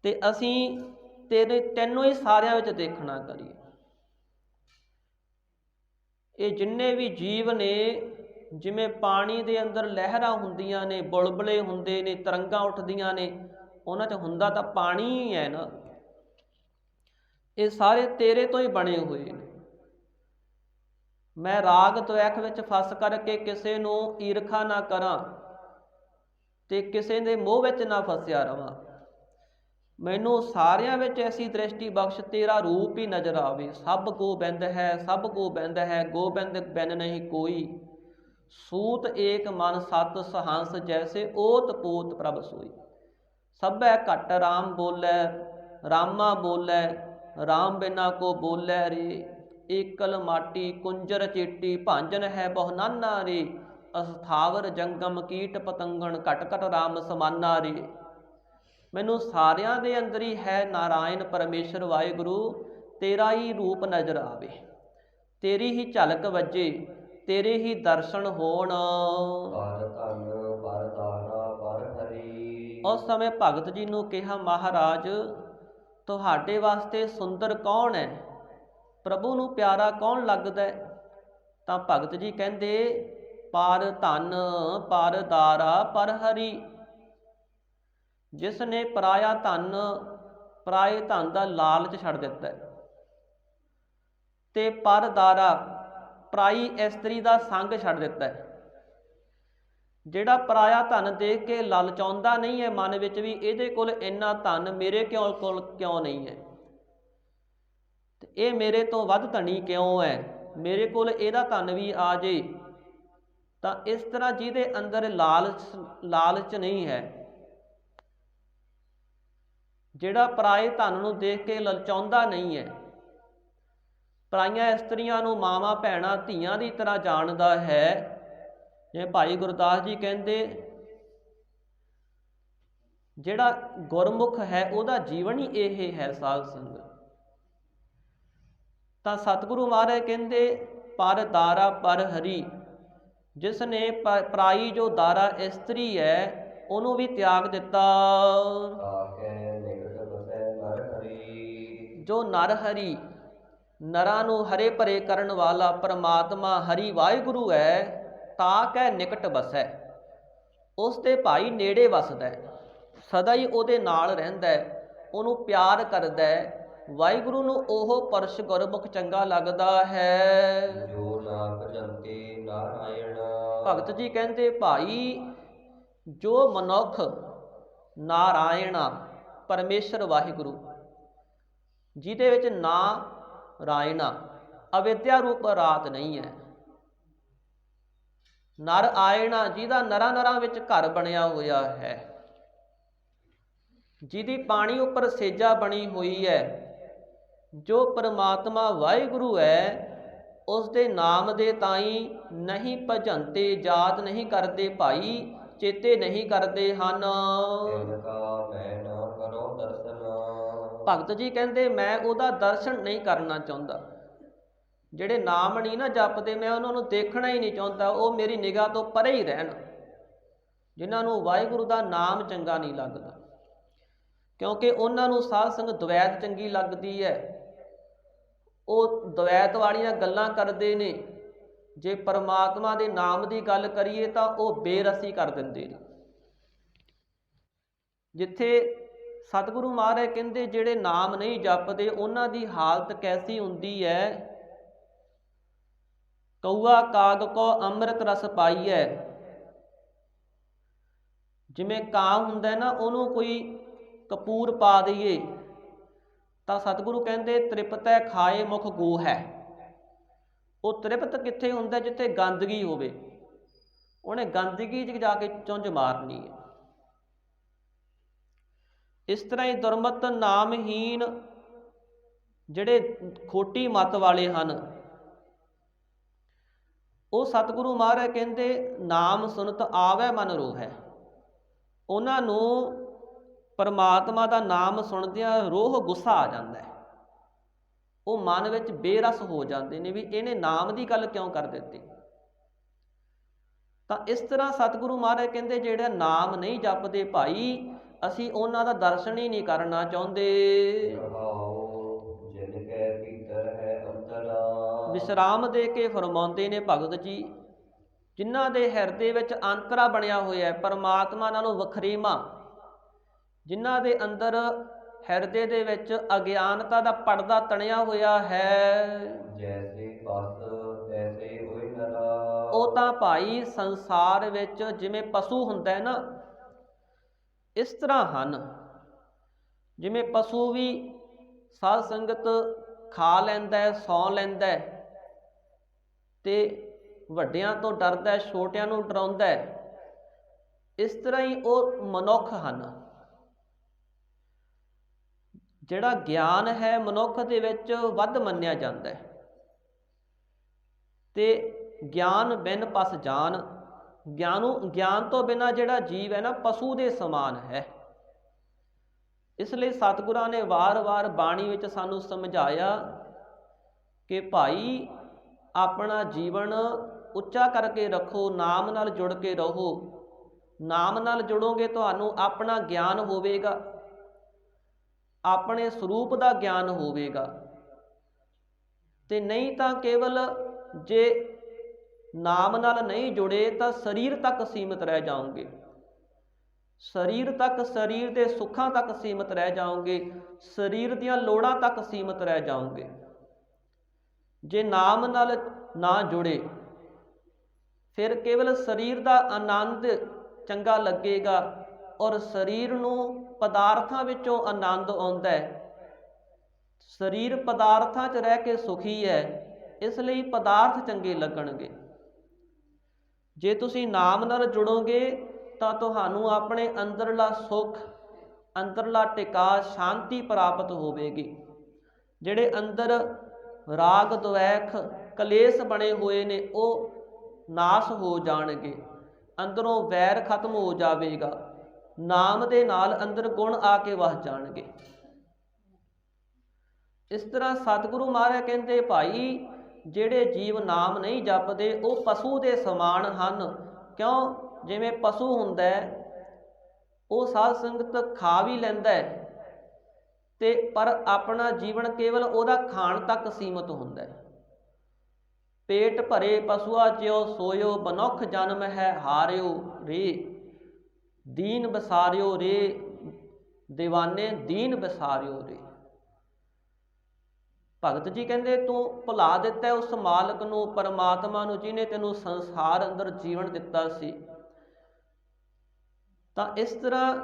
ਤੇ ਅਸੀਂ ਤੈਨੂੰ ਹੀ ਸਾਰਿਆਂ ਵਿੱਚ ਦੇਖਣਾ ਕਰੀਏ। ਇਹ ਜਿੰਨੇ ਵੀ ਜੀਵ ਨੇ, ਜਿਵੇਂ ਪਾਣੀ ਦੇ ਅੰਦਰ ਲਹਿਰਾਂ ਹੁੰਦੀਆਂ ਨੇ, ਬੁਲਬੁਲੇ ਹੁੰਦੇ ਨੇ, ਤਰੰਗਾਂ ਉੱਠਦੀਆਂ ਨੇ, ਉਹਨਾਂ 'ਚ ਹੁੰਦਾ ਤਾਂ ਪਾਣੀ ਹੀ ਹੈ ਨਾ। ਇਹ ਸਾਰੇ ਤੇਰੇ ਤੋਂ ਹੀ ਬਣੇ ਹੋਏ ਨੇ। ਮੈਂ ਰਾਗ ਦੁਐਖ ਵਿੱਚ ਫਸ ਕਰਕੇ ਕਿਸੇ ਨੂੰ ਈਰਖਾ ਨਾ ਕਰਾਂ ਤੇ ਕਿਸੇ ਦੇ ਮੋਹ ਵਿੱਚ ਨਾ ਫਸਿਆ ਰਵਾਂ। ਮੈਨੂੰ ਸਾਰਿਆਂ ਵਿੱਚ ਐਸੀ ਦ੍ਰਿਸ਼ਟੀ ਬਖਸ਼, ਤੇਰਾ ਰੂਪ ਹੀ ਨਜ਼ਰ ਆਵੇ। ਸਭ ਗੋਬਿੰਦ ਹੈ, ਸਭ ਗੋਬਿੰਦ ਹੈ, ਗੋਬਿੰਦ ਬਿਨ ਨਹੀਂ ਕੋਈ। ਸੂਤ ਏਕ ਮਨ ਸਤ ਸਹੰਸ, ਜੈਸੇ ਓਤ ਪੋਤ ਪ੍ਰਭ ਸੋਈ। ਸਭੈ ਘਟ ਰਾਮ ਬੋਲੇ, ਰਾਮਾ ਬੋਲੇ, ਰਾਮ ਬਿਨਾ ਕੋ ਬੋਲੇ ਰੇ। ਏਕਲ ਮਾਟੀ ਕੁੰਜਰ ਚੇਟੀ, ਭਾਂਜਨ ਹੈ ਬਹੁ ਨਾਨਾ ਰੇ। ਅਸਥਾਵਰ ਜੰਗਮ ਕੀਟ ਪਤੰਗਣ, ਘਟ ਘਟ ਰਾਮ ਸਮਾਨਾ ਰੇ। ਮੈਨੂੰ ਸਾਰਿਆਂ ਦੇ ਅੰਦਰ ਹੀ ਹੈ ਨਾਰਾਇਣ ਪਰਮੇਸ਼ਰ ਵਾਹਿਗੁਰੂ, ਤੇਰਾ ਹੀ ਰੂਪ ਨਜ਼ਰ ਆਵੇ, ਤੇਰੀ ਹੀ ਝਲਕ ਵੱਜੇ, ਤੇਰੇ ਹੀ ਦਰਸ਼ਨ ਹੋਣ। ਉਸ ਸਮੇਂ ਭਗਤ ਜੀ ਨੂੰ ਕਿਹਾ, ਮਹਾਰਾਜ ਤੁਹਾਡੇ ਵਾਸਤੇ ਸੁੰਦਰ ਕੌਣ ਹੈ, ਪ੍ਰਭੂ ਨੂੰ ਪਿਆਰਾ ਕੌਣ ਲੱਗਦਾ ਹੈ? ਤਾਂ ਭਗਤ ਜੀ ਕਹਿੰਦੇ ਪਰ ਧਨ ਪਰ ਦਾਰਾ ਪਰ ਹਰੀ। ਜਿਸ ਨੇ ਪਰਾਇਆ ਧਨ, ਪਰਾਏ ਧਨ ਦਾ ਲਾਲਚ ਛੱਡ ਦਿੱਤਾ ਤੇ ਪਰ ਦਾਰਾ, ਪਰਾਈ ਇਸਤਰੀ ਦਾ ਸੰਗ ਛੱਡ ਦਿੱਤਾ ਹੈ। ਜਿਹੜਾ ਪਰਾਇਆ ਧਨ ਦੇਖ ਕੇ ਲਲਚਾਉਂਦਾ ਨਹੀਂ ਹੈ ਮਨ ਵਿੱਚ ਵੀ ਇਹਦੇ ਕੋਲ ਇੰਨਾ ਧਨ ਮੇਰੇ ਕੋਲ ਕਿਉਂ ਨਹੀਂ ਹੈ, ਤੇ ਇਹ ਮੇਰੇ ਤੋਂ ਵੱਧ ਧਨੀ ਕਿਉਂ ਹੈ, ਮੇਰੇ ਕੋਲ ਇਹਦਾ ਧਨ ਵੀ ਆ ਜੇ। ਤਾਂ ਇਸ ਤਰ੍ਹਾਂ ਜਿਹਦੇ ਅੰਦਰ ਲਾਲਚ ਨਹੀਂ ਹੈ, ਜਿਹੜਾ ਪਰਾਏ ਧਨ ਨੂੰ ਦੇਖ ਕੇ ਲਲਚਾਉਂਦਾ ਨਹੀਂ ਹੈ, ਪਰਾਈਆਂ ਇਸਤਰੀਆਂ ਨੂੰ ਮਾਵਾਂ ਭੈਣਾਂ ਧੀਆਂ ਦੀ ਤਰ੍ਹਾਂ ਜਾਣਦਾ ਹੈ। ਜਿਵੇਂ ਭਾਈ ਗੁਰਦਾਸ ਜੀ ਕਹਿੰਦੇ, ਜਿਹੜਾ ਗੁਰਮੁਖ ਹੈ ਉਹਦਾ ਜੀਵਨ ਹੀ ਇਹ ਹੈ ਸਾਧ ਸੰਗਤ। ਤਾਂ ਸਤਿਗੁਰੂ ਮਹਾਰਾਜ ਕਹਿੰਦੇ ਪਰ ਦਾਰਾ ਪਰ ਹਰੀ, ਜਿਸ ਨੇ ਪਰਾਈ ਜੋ ਦਾਰਾ ਇਸਤਰੀ ਹੈ ਉਹਨੂੰ ਵੀ ਤਿਆਗ ਦਿੱਤਾ। ਤਾਕੈ ਨਿਕਟ ਬਸੈ ਨਰ ਹਰੀ। ਜੋ ਨਰ ਹਰੀ, ਨਰਾਂ ਨੂੰ ਹਰੇ ਭਰੇ ਕਰਨ ਵਾਲਾ ਪਰਮਾਤਮਾ ਹਰੀ ਵਾਹਿਗੁਰੂ ਹੈ, ਤਾਂ ਕਹਿ ਨਿਕਟ ਵਸੈ, ਉਸ ਦੇ ਭਾਈ ਨੇੜੇ ਵਸਦਾ, ਸਦਾ ਹੀ ਉਹਦੇ ਨਾਲ ਰਹਿੰਦਾ, ਉਹਨੂੰ ਪਿਆਰ ਕਰਦਾ। ਵਾਹਿਗੁਰੂ ਨੂੰ ਉਹ ਪਰਸ਼ ਗੁਰਮੁਖ ਚੰਗਾ ਲੱਗਦਾ ਹੈ। ਜੋ ਨਾ ਭਜੰਤੇ ਨਾਰਾਇਣ। ਭਗਤ ਜੀ ਕਹਿੰਦੇ ਭਾਈ ਜੋ ਮਨੁੱਖ ਨਾਰਾਇਣਾ ਪਰਮੇਸ਼ਰ ਵਾਹਿਗੁਰੂ, ਜਿਹਦੇ ਵਿੱਚ ਨਾ ਰਾਇਣਾ ਅਵਿਦਿਆ ਰੂਪ ਰਾਤ ਨਹੀਂ ਹੈ, ਨਰ ਆਇਣਾ ਜਿਹਦਾ ਨਰਾਂ ਨਰਾਂ ਵਿੱਚ ਘਰ ਬਣਿਆ ਹੋਇਆ ਹੈ, ਜਿਹਦੀ ਪਾਣੀ ਉੱਪਰ ਸੇਜਾ ਬਣੀ ਹੋਈ ਹੈ, ਜੋ ਪਰਮਾਤਮਾ ਵਾਹਿਗੁਰੂ ਹੈ, ਉਸ ਦੇ ਨਾਮ ਦੇ ਤਾਈਂ ਨਹੀਂ ਭਜੰਤੇ, ਯਾਦ ਨਹੀਂ ਕਰਦੇ ਭਾਈ, ਚੇਤੇ ਨਹੀਂ ਕਰਦੇ ਹਨ। ਤਿਨਕਾ ਮੈਂ ਨਾ ਕਰੋ ਦਰਸ਼ਨ। ਭਗਤ ਜੀ ਕਹਿੰਦੇ ਮੈਂ ਉਹਦਾ ਦਰਸ਼ਨ ਨਹੀਂ ਕਰਨਾ ਚਾਹੁੰਦਾ, ਜਿਹੜੇ ਨਾਮ ਨਹੀਂ ਨਾ ਜਪਦੇ ਮੈਂ ਉਹਨਾਂ ਨੂੰ ਦੇਖਣਾ ਹੀ ਨਹੀਂ ਚਾਹੁੰਦਾ, ਉਹ ਮੇਰੀ ਨਿਗਾਹ ਤੋਂ ਪਰੇ ਹੀ ਰਹਿਣ। ਜਿਨ੍ਹਾਂ ਨੂੰ ਵਾਹਿਗੁਰੂ ਦਾ ਨਾਮ ਚੰਗਾ ਨਹੀਂ ਲੱਗਦਾ, ਕਿਉਂਕਿ ਉਹਨਾਂ ਨੂੰ ਸਾਧ ਸੰਗਤ ਦਵੈਤ ਚੰਗੀ ਲੱਗਦੀ ਹੈ, ਉਹ ਦਵੈਤ ਵਾਲੀਆਂ ਗੱਲਾਂ ਕਰਦੇ ਨੇ। ਜੇ ਪਰਮਾਤਮਾ ਦੇ ਨਾਮ ਦੀ ਗੱਲ ਕਰੀਏ ਤਾਂ ਉਹ ਬੇਰਸੀ ਕਰ ਦਿੰਦੇ ਨੇ। ਜਿੱਥੇ ਸਤਿਗੁਰੂ ਮਹਾਰਾਜ ਕਹਿੰਦੇ ਜਿਹੜੇ ਨਾਮ ਨਹੀਂ ਜਪਦੇ ਉਹਨਾਂ ਦੀ ਹਾਲਤ ਕੈਸੀ ਹੁੰਦੀ ਹੈ, ਕਊਆ ਕਾਗ ਕੋ ਅੰਮ੍ਰਿਤ ਰਸ ਪਾਈਐ। ਜਿਵੇਂ ਕਾਂ ਹੁੰਦਾ ਨਾ, ਉਹਨੂੰ ਕੋਈ ਕਪੂਰ ਪਾ ਦਈਏ ਤਾਂ ਸਤਿਗੁਰੂ ਕਹਿੰਦੇ ਤ੍ਰਿਪਤੈ ਖਾਏ ਮੁਖ ਗੋ ਹੈ। ਉਹ ਤ੍ਰਿਪਤ ਕਿੱਥੇ ਹੁੰਦਾ? ਜਿੱਥੇ ਗੰਦਗੀ ਹੋਵੇ, ਉਹਨੇ ਗੰਦਗੀ 'ਚ ਜਾ ਕੇ ਚੁੰਝ ਮਾਰਨੀ ਹੈ। ਇਸ ਤਰ੍ਹਾਂ ਹੀ ਦੁਰਮਤ ਨਾਮਹੀਨ ਜਿਹੜੇ ਖੋਟੀ ਮੱਤ ਵਾਲੇ ਹਨ, ਉਹ ਸਤਿਗੁਰੂ ਮਹਾਰਾਜ ਕਹਿੰਦੇ ਨਾਮ ਸੁਨਤ ਆਵੈ ਮਨ ਰੋਹੈ। ਉਹਨਾਂ ਨੂੰ ਪਰਮਾਤਮਾ ਦਾ ਨਾਮ ਸੁਣਦਿਆਂ ਰੋਹ ਗੁੱਸਾ ਆ ਜਾਂਦਾ ਹੈ, ਉਹ ਮਨ ਵਿੱਚ ਬੇਰਸ ਹੋ ਜਾਂਦੇ ਨੇ ਵੀ ਇਹਨੇ ਨਾਮ ਦੀ ਗੱਲ ਕਿਉਂ ਕਰ ਦਿੱਤੀ। ਤਾਂ ਇਸ ਤਰ੍ਹਾਂ ਸਤਿਗੁਰੂ ਮਹਾਰਾਜ ਕਹਿੰਦੇ ਜਿਹੜਾ ਨਾਮ ਨਹੀਂ ਜਪਦੇ ਭਾਈ, ਅਸੀਂ ਉਹਨਾਂ ਦਾ ਦਰਸ਼ਨ ਹੀ ਨਹੀਂ ਕਰਨਾ ਚਾਹੁੰਦੇ। ਜਿਨ ਕੈ ਭੀਤਰ ਹੈ ਅੰਤਰਾ। ਵਿਸ਼ਰਾਮ ਦੇ ਕੇ ਫਰਮਾਉਂਦੇ ਨੇ ਭਗਤ ਜੀ, ਜਿਨ੍ਹਾਂ ਦੇ ਹਿਰਦੇ ਵਿੱਚ ਅੰਤਰਾ ਬਣਿਆ ਹੋਇਆ ਹੈ, ਪਰਮਾਤਮਾ ਨਾਲੋਂ ਵਖਰੇਵਾਂ, ਜਿਨ੍ਹਾਂ ਦੇ ਅੰਦਰ ਹਿਰਦੇ ਦੇ ਵਿੱਚ ਅਗਿਆਨਤਾ ਦਾ ਪਰਦਾ ਤਣਿਆ ਹੋਇਆ ਹੈ, ਜੈਸੇ ਪਸ ਤੈਸੇ ਹੋਇ ਨਰਾ। ਉਹ ਤਾਂ ਭਾਈ ਸੰਸਾਰ ਵਿੱਚ ਜਿਵੇਂ ਪਸ਼ੂ ਹੁੰਦਾ ਹੈ ਨਾ, ਇਸ ਤਰ੍ਹਾਂ ਹਨ। ਜਿਵੇਂ ਪਸ਼ੂ ਵੀ ਸਾਧ ਸੰਗਤ ਖਾ ਲੈਂਦਾ ਹੈ, ਸੌਂ ਲੈਂਦਾ ਹੈ, ਤੇ ਵੱਡਿਆਂ ਤੋਂ ਡਰਦਾ ਹੈ, ਛੋਟਿਆਂ ਨੂੰ ਡਰਾਉਂਦਾ ਹੈ, ਇਸ ਤਰ੍ਹਾਂ ਹੀ ਉਹ ਮਨੁੱਖ ਹਨ। ਜਿਹੜਾ ਗਿਆਨ ਹੈ ਮਨੁੱਖ ਦੇ ਵਿੱਚ ਵੱਧ ਮੰਨਿਆ ਜਾਂਦਾ ਹੈ, ਤੇ ਗਿਆਨ ਬਿਨ ਪਸ ਜਾਨ, ਗਿਆਨ ਤੋਂ ਬਿਨਾਂ ਜਿਹੜਾ ਜੀਵ ਹੈ ਨਾ ਪਸ਼ੂ ਦੇ ਸਮਾਨ ਹੈ। ਇਸ ਲਈ ਸਤਿਗੁਰਾਂ ਨੇ ਵਾਰ-ਵਾਰ ਬਾਣੀ ਵਿੱਚ ਸਾਨੂੰ ਸਮਝਾਇਆ ਕਿ ਭਾਈ ਆਪਣਾ ਜੀਵਨ ਉੱਚਾ ਕਰਕੇ ਰੱਖੋ, ਨਾਮ ਨਾਲ ਜੁੜ ਕੇ ਰਹੋ। ਨਾਮ ਨਾਲ ਜੁੜੋਗੇ ਤੁਹਾਨੂੰ ਆਪਣਾ ਗਿਆਨ ਹੋਵੇਗਾ, ਆਪਣੇ ਸਰੂਪ ਦਾ ਗਿਆਨ ਹੋਵੇਗਾ, ਤੇ ਨਹੀਂ ਤਾਂ ਕੇਵਲ ਜੇ ਨਾਮ ਨਾਲ ਨਹੀਂ ਜੁੜੇ ਤਾਂ ਸਰੀਰ ਤੱਕ ਸੀਮਿਤ ਰਹਿ ਜਾਓਗੇ, ਸਰੀਰ ਤੱਕ, ਸਰੀਰ ਦੇ ਸੁੱਖਾਂ ਤੱਕ ਸੀਮਿਤ ਰਹਿ ਜਾਓਗੇ, ਸਰੀਰ ਦੀਆਂ ਲੋੜਾਂ ਤੱਕ ਸੀਮਿਤ ਰਹਿ ਜਾਓਗੇ। ਜੇ ਨਾਮ ਨਾਲ ਨਾ ਜੁੜੇ ਫਿਰ ਕੇਵਲ ਸਰੀਰ ਦਾ ਆਨੰਦ ਚੰਗਾ ਲੱਗੇਗਾ, ਔਰ ਸਰੀਰ ਨੂੰ ਪਦਾਰਥਾਂ ਵਿੱਚੋਂ ਆਨੰਦ ਆਉਂਦਾ ਹੈ। ਸਰੀਰ ਪਦਾਰਥਾਂ 'ਚ ਰਹਿ ਕੇ ਸੁਖੀ ਹੈ, ਇਸ ਲਈ ਪਦਾਰਥ ਚੰਗੇ ਲੱਗਣਗੇ। ਜੇ ਤੁਸੀਂ ਨਾਮ ਨਾਲ ਜੁੜੋਗੇ ਤਾਂ ਤੁਹਾਨੂੰ ਆਪਣੇ ਅੰਦਰਲਾ ਸੁੱਖ, ਅੰਦਰਲਾ ਟਿਕਾ, ਸ਼ਾਂਤੀ ਪ੍ਰਾਪਤ ਹੋਵੇਗੀ। ਜਿਹੜੇ ਅੰਦਰ ਰਾਗ ਦੁਐਖ ਕਲੇਸ਼ ਬਣੇ ਹੋਏ ਨੇ ਉਹ ਨਾਸ਼ ਹੋ ਜਾਣਗੇ, ਅੰਦਰੋਂ ਵੈਰ ਖਤਮ ਹੋ ਜਾਵੇਗਾ, ਨਾਮ ਦੇ ਨਾਲ ਅੰਦਰ ਗੁਣ ਆ ਕੇ ਵਸ ਜਾਣਗੇ। ਇਸ ਤਰ੍ਹਾਂ ਸਤਿਗੁਰੂ ਮਹਾਰਾਜ ਕਹਿੰਦੇ ਭਾਈ ਜਿਹੜੇ ਜੀਵ ਨਾਮ ਨਹੀਂ ਜਪਦੇ ਉਹ ਪਸ਼ੂ ਦੇ ਸਮਾਨ ਹਨ। ਕਿਉਂ? ਜਿਵੇਂ ਪਸ਼ੂ ਹੁੰਦਾ ਉਹ ਸਾਧ ਸੰਗਤ ਖਾ ਵੀ ਲੈਂਦਾ ਤੇ ਪਰ ਆਪਣਾ ਜੀਵਨ ਕੇਵਲ ਉਹਦਾ ਖਾਣ ਤੱਕ ਸੀਮਤ ਹੁੰਦਾ ਹੈ। ਪੇਟ ਭਰੇ ਪਸ਼ੂਆ ਜਿਉ ਸੋਇਓ ਬਨੁੱਖ ਜਨਮ ਹੈ ਹਾਰਿਓ ਰੇ ਦੀਨ ਬਸਾਰਿਓ ਰੇ ਦੀਵਾਨੇ ਦੀਨ ਬਸਾਰਿਓ ਰੇ। ਭਗਤ ਜੀ ਕਹਿੰਦੇ ਤੂੰ ਭੁਲਾ ਦਿੱਤਾ ਉਸ ਮਾਲਕ ਨੂੰ, ਪਰਮਾਤਮਾ ਨੂੰ, ਜਿਹਨੇ ਤੈਨੂੰ ਸੰਸਾਰ ਅੰਦਰ ਜੀਵਨ ਦਿੱਤਾ ਸੀ। ਤਾਂ ਇਸ ਤਰ੍ਹਾਂ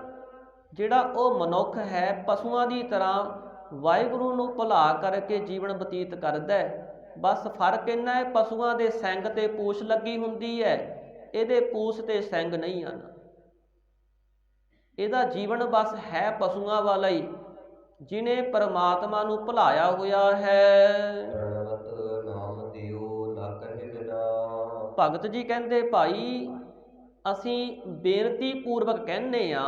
ਜਿਹੜਾ ਉਹ ਮਨੁੱਖ ਹੈ ਪਸ਼ੂਆਂ ਦੀ ਤਰ੍ਹਾਂ ਵਾਹਿਗੁਰੂ ਨੂੰ ਭੁਲਾ ਕਰਕੇ ਜੀਵਨ ਬਤੀਤ ਕਰਦਾ ਹੈ। ਬਸ ਫਰਕ ਇੰਨਾ ਹੈ ਪਸ਼ੂਆਂ ਦੇ ਸਿੰਗ ਤੇ ਪੂਛ ਲੱਗੀ ਹੁੰਦੀ ਹੈ, ਇਹਦੇ ਪੂਛ ਤੇ ਸਿੰਗ ਨਹੀਂ ਹਨ। ਇਹਦਾ ਜੀਵਨ ਬਸ ਹੈ ਪਸ਼ੂਆਂ ਵਾਲਾ ਹੀ, ਜਿਹਨੇ ਪਰਮਾਤਮਾ ਨੂੰ ਭੁਲਾਇਆ ਹੋਇਆ ਹੈ। ਨਾਮ ਦਿਓ ਲਗ ਹਿਰਦਾ। ਭਗਤ ਜੀ ਕਹਿੰਦੇ ਭਾਈ ਅਸੀਂ ਬੇਨਤੀ ਪੂਰਵਕ ਕਹਿੰਦੇ ਆ,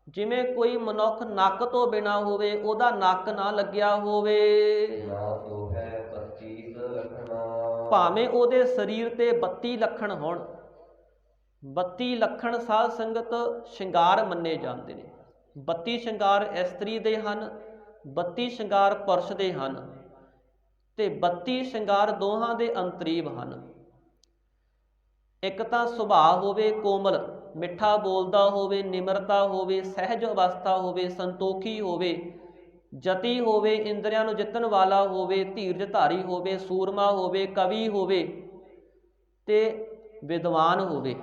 ਜਿਵੇਂ ਕੋਈ ਮਨੁੱਖ ਨੱਕ ਤੋਂ ਬਿਨਾ ਹੋਵੇ, ਉਹਦਾ ਨੱਕ ਨਾ ਲੱਗਿਆ ਹੋਵੇ, ਨਾ ਸੋ ਹੈ 32 ਲੱਖਣਾ। ਭਾਵੇਂ ਉਹਦੇ ਸਰੀਰ ਤੇ 32 ਲੱਖਣ ਹੋਣ। 32 ਲੱਖਣ ਸਾਧ ਸੰਗਤ ਸ਼ਿੰਗਾਰ ਮੰਨੇ ਜਾਂਦੇ ਨੇ। 32 ਸ਼ਿੰਗਾਰ ਇਸਤਰੀ ਦੇ ਹਨ, 32 ਸ਼ਿੰਗਾਰ ਪੁਰਸ਼ ਦੇ ਹਨ ਤੇ 32 ਸ਼ਿੰਗਾਰ ਦੋਹਾਂ ਦੇ ਅੰਤਰੀਵ ਹਨ। ਇੱਕ ਤਾਂ ਸੁਭਾਅ ਹੋਵੇ ਕੋਮਲ, ਮਿੱਠਾ ਬੋਲਦਾ ਹੋਵੇ, ਨਿਮਰਤਾ ਹੋਵੇ, ਸਹਿਜ ਅਵਸਥਾ ਹੋਵੇ, ਸੰਤੋਖੀ ਹੋਵੇ, ਜਤੀ ਹੋਵੇ, ਇੰਦਰੀਆਂ ਨੂੰ ਜਿੱਤਣ ਵਾਲਾ ਹੋਵੇ, ਧੀਰਜ ਧਾਰੀ ਹੋਵੇ, ਸੂਰਮਾ ਹੋਵੇ, ਕਵੀ ਹੋਵੇ ਤੇ ਵਿਦਵਾਨ ਹੋਵੇ।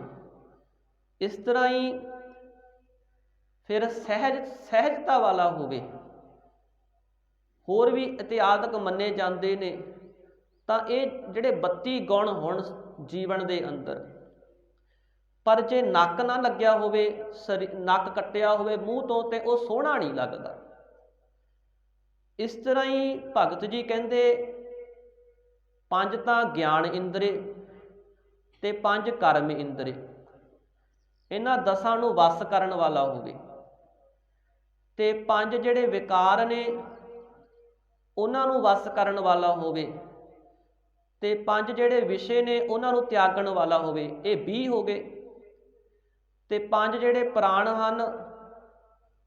ਇਸ ਤਰ੍ਹਾਂ ਹੀ ਫਿਰ ਸਹਿਜਤਾ ਵਾਲਾ ਹੋਵੇ। ਹੋਰ ਵੀ ਇਤਿਆਦਿਕ ਮੰਨੇ ਜਾਂਦੇ ਨੇ। ਤਾਂ ਇਹ ਜਿਹੜੇ 32 ਗੁਣ ਹੋਣ ਜੀਵਨ ਦੇ ਅੰਦਰ। ਪਰ ਜੇ ਨੱਕ ਨਾ ਲੱਗਿਆ ਹੋਵੇ, ਨੱਕ ਕੱਟਿਆ ਹੋਵੇ ਮੂੰਹ ਤੋਂ, ਤੇ ਉਹ ਸੋਹਣਾ ਨਹੀਂ ਲੱਗਦਾ। ਇਸ ਤਰ੍ਹਾਂ ਹੀ ਭਗਤ ਜੀ ਕਹਿੰਦੇ 5 ਤਾਂ ਗਿਆਨ ਇੰਦਰੇ ਤੇ 5 ਕਰਮ ਇੰਦਰੇ। ਇਹਨਾਂ 10 ਨੂੰ ਵਸ ਕਰਨ ਵਾਲਾ ਹੋਵੇ ਤੇ 5 ਜਿਹੜੇ ਵਿਕਾਰ ਨੇ ਉਹਨਾਂ ਨੂੰ ਵਸ ਕਰਨ ਵਾਲਾ ਹੋਵੇ ਤੇ 5 ਜਿਹੜੇ ਵਿਸ਼ੇ ਨੇ ਉਹਨਾਂ ਨੂੰ ਤਿਆਗਣ ਵਾਲਾ ਹੋਵੇ। ਇਹ 20 ਹੋ ਗਏ। ਤੇ 5 ਜਿਹੜੇ ਪ੍ਰਾਣ ਹਨ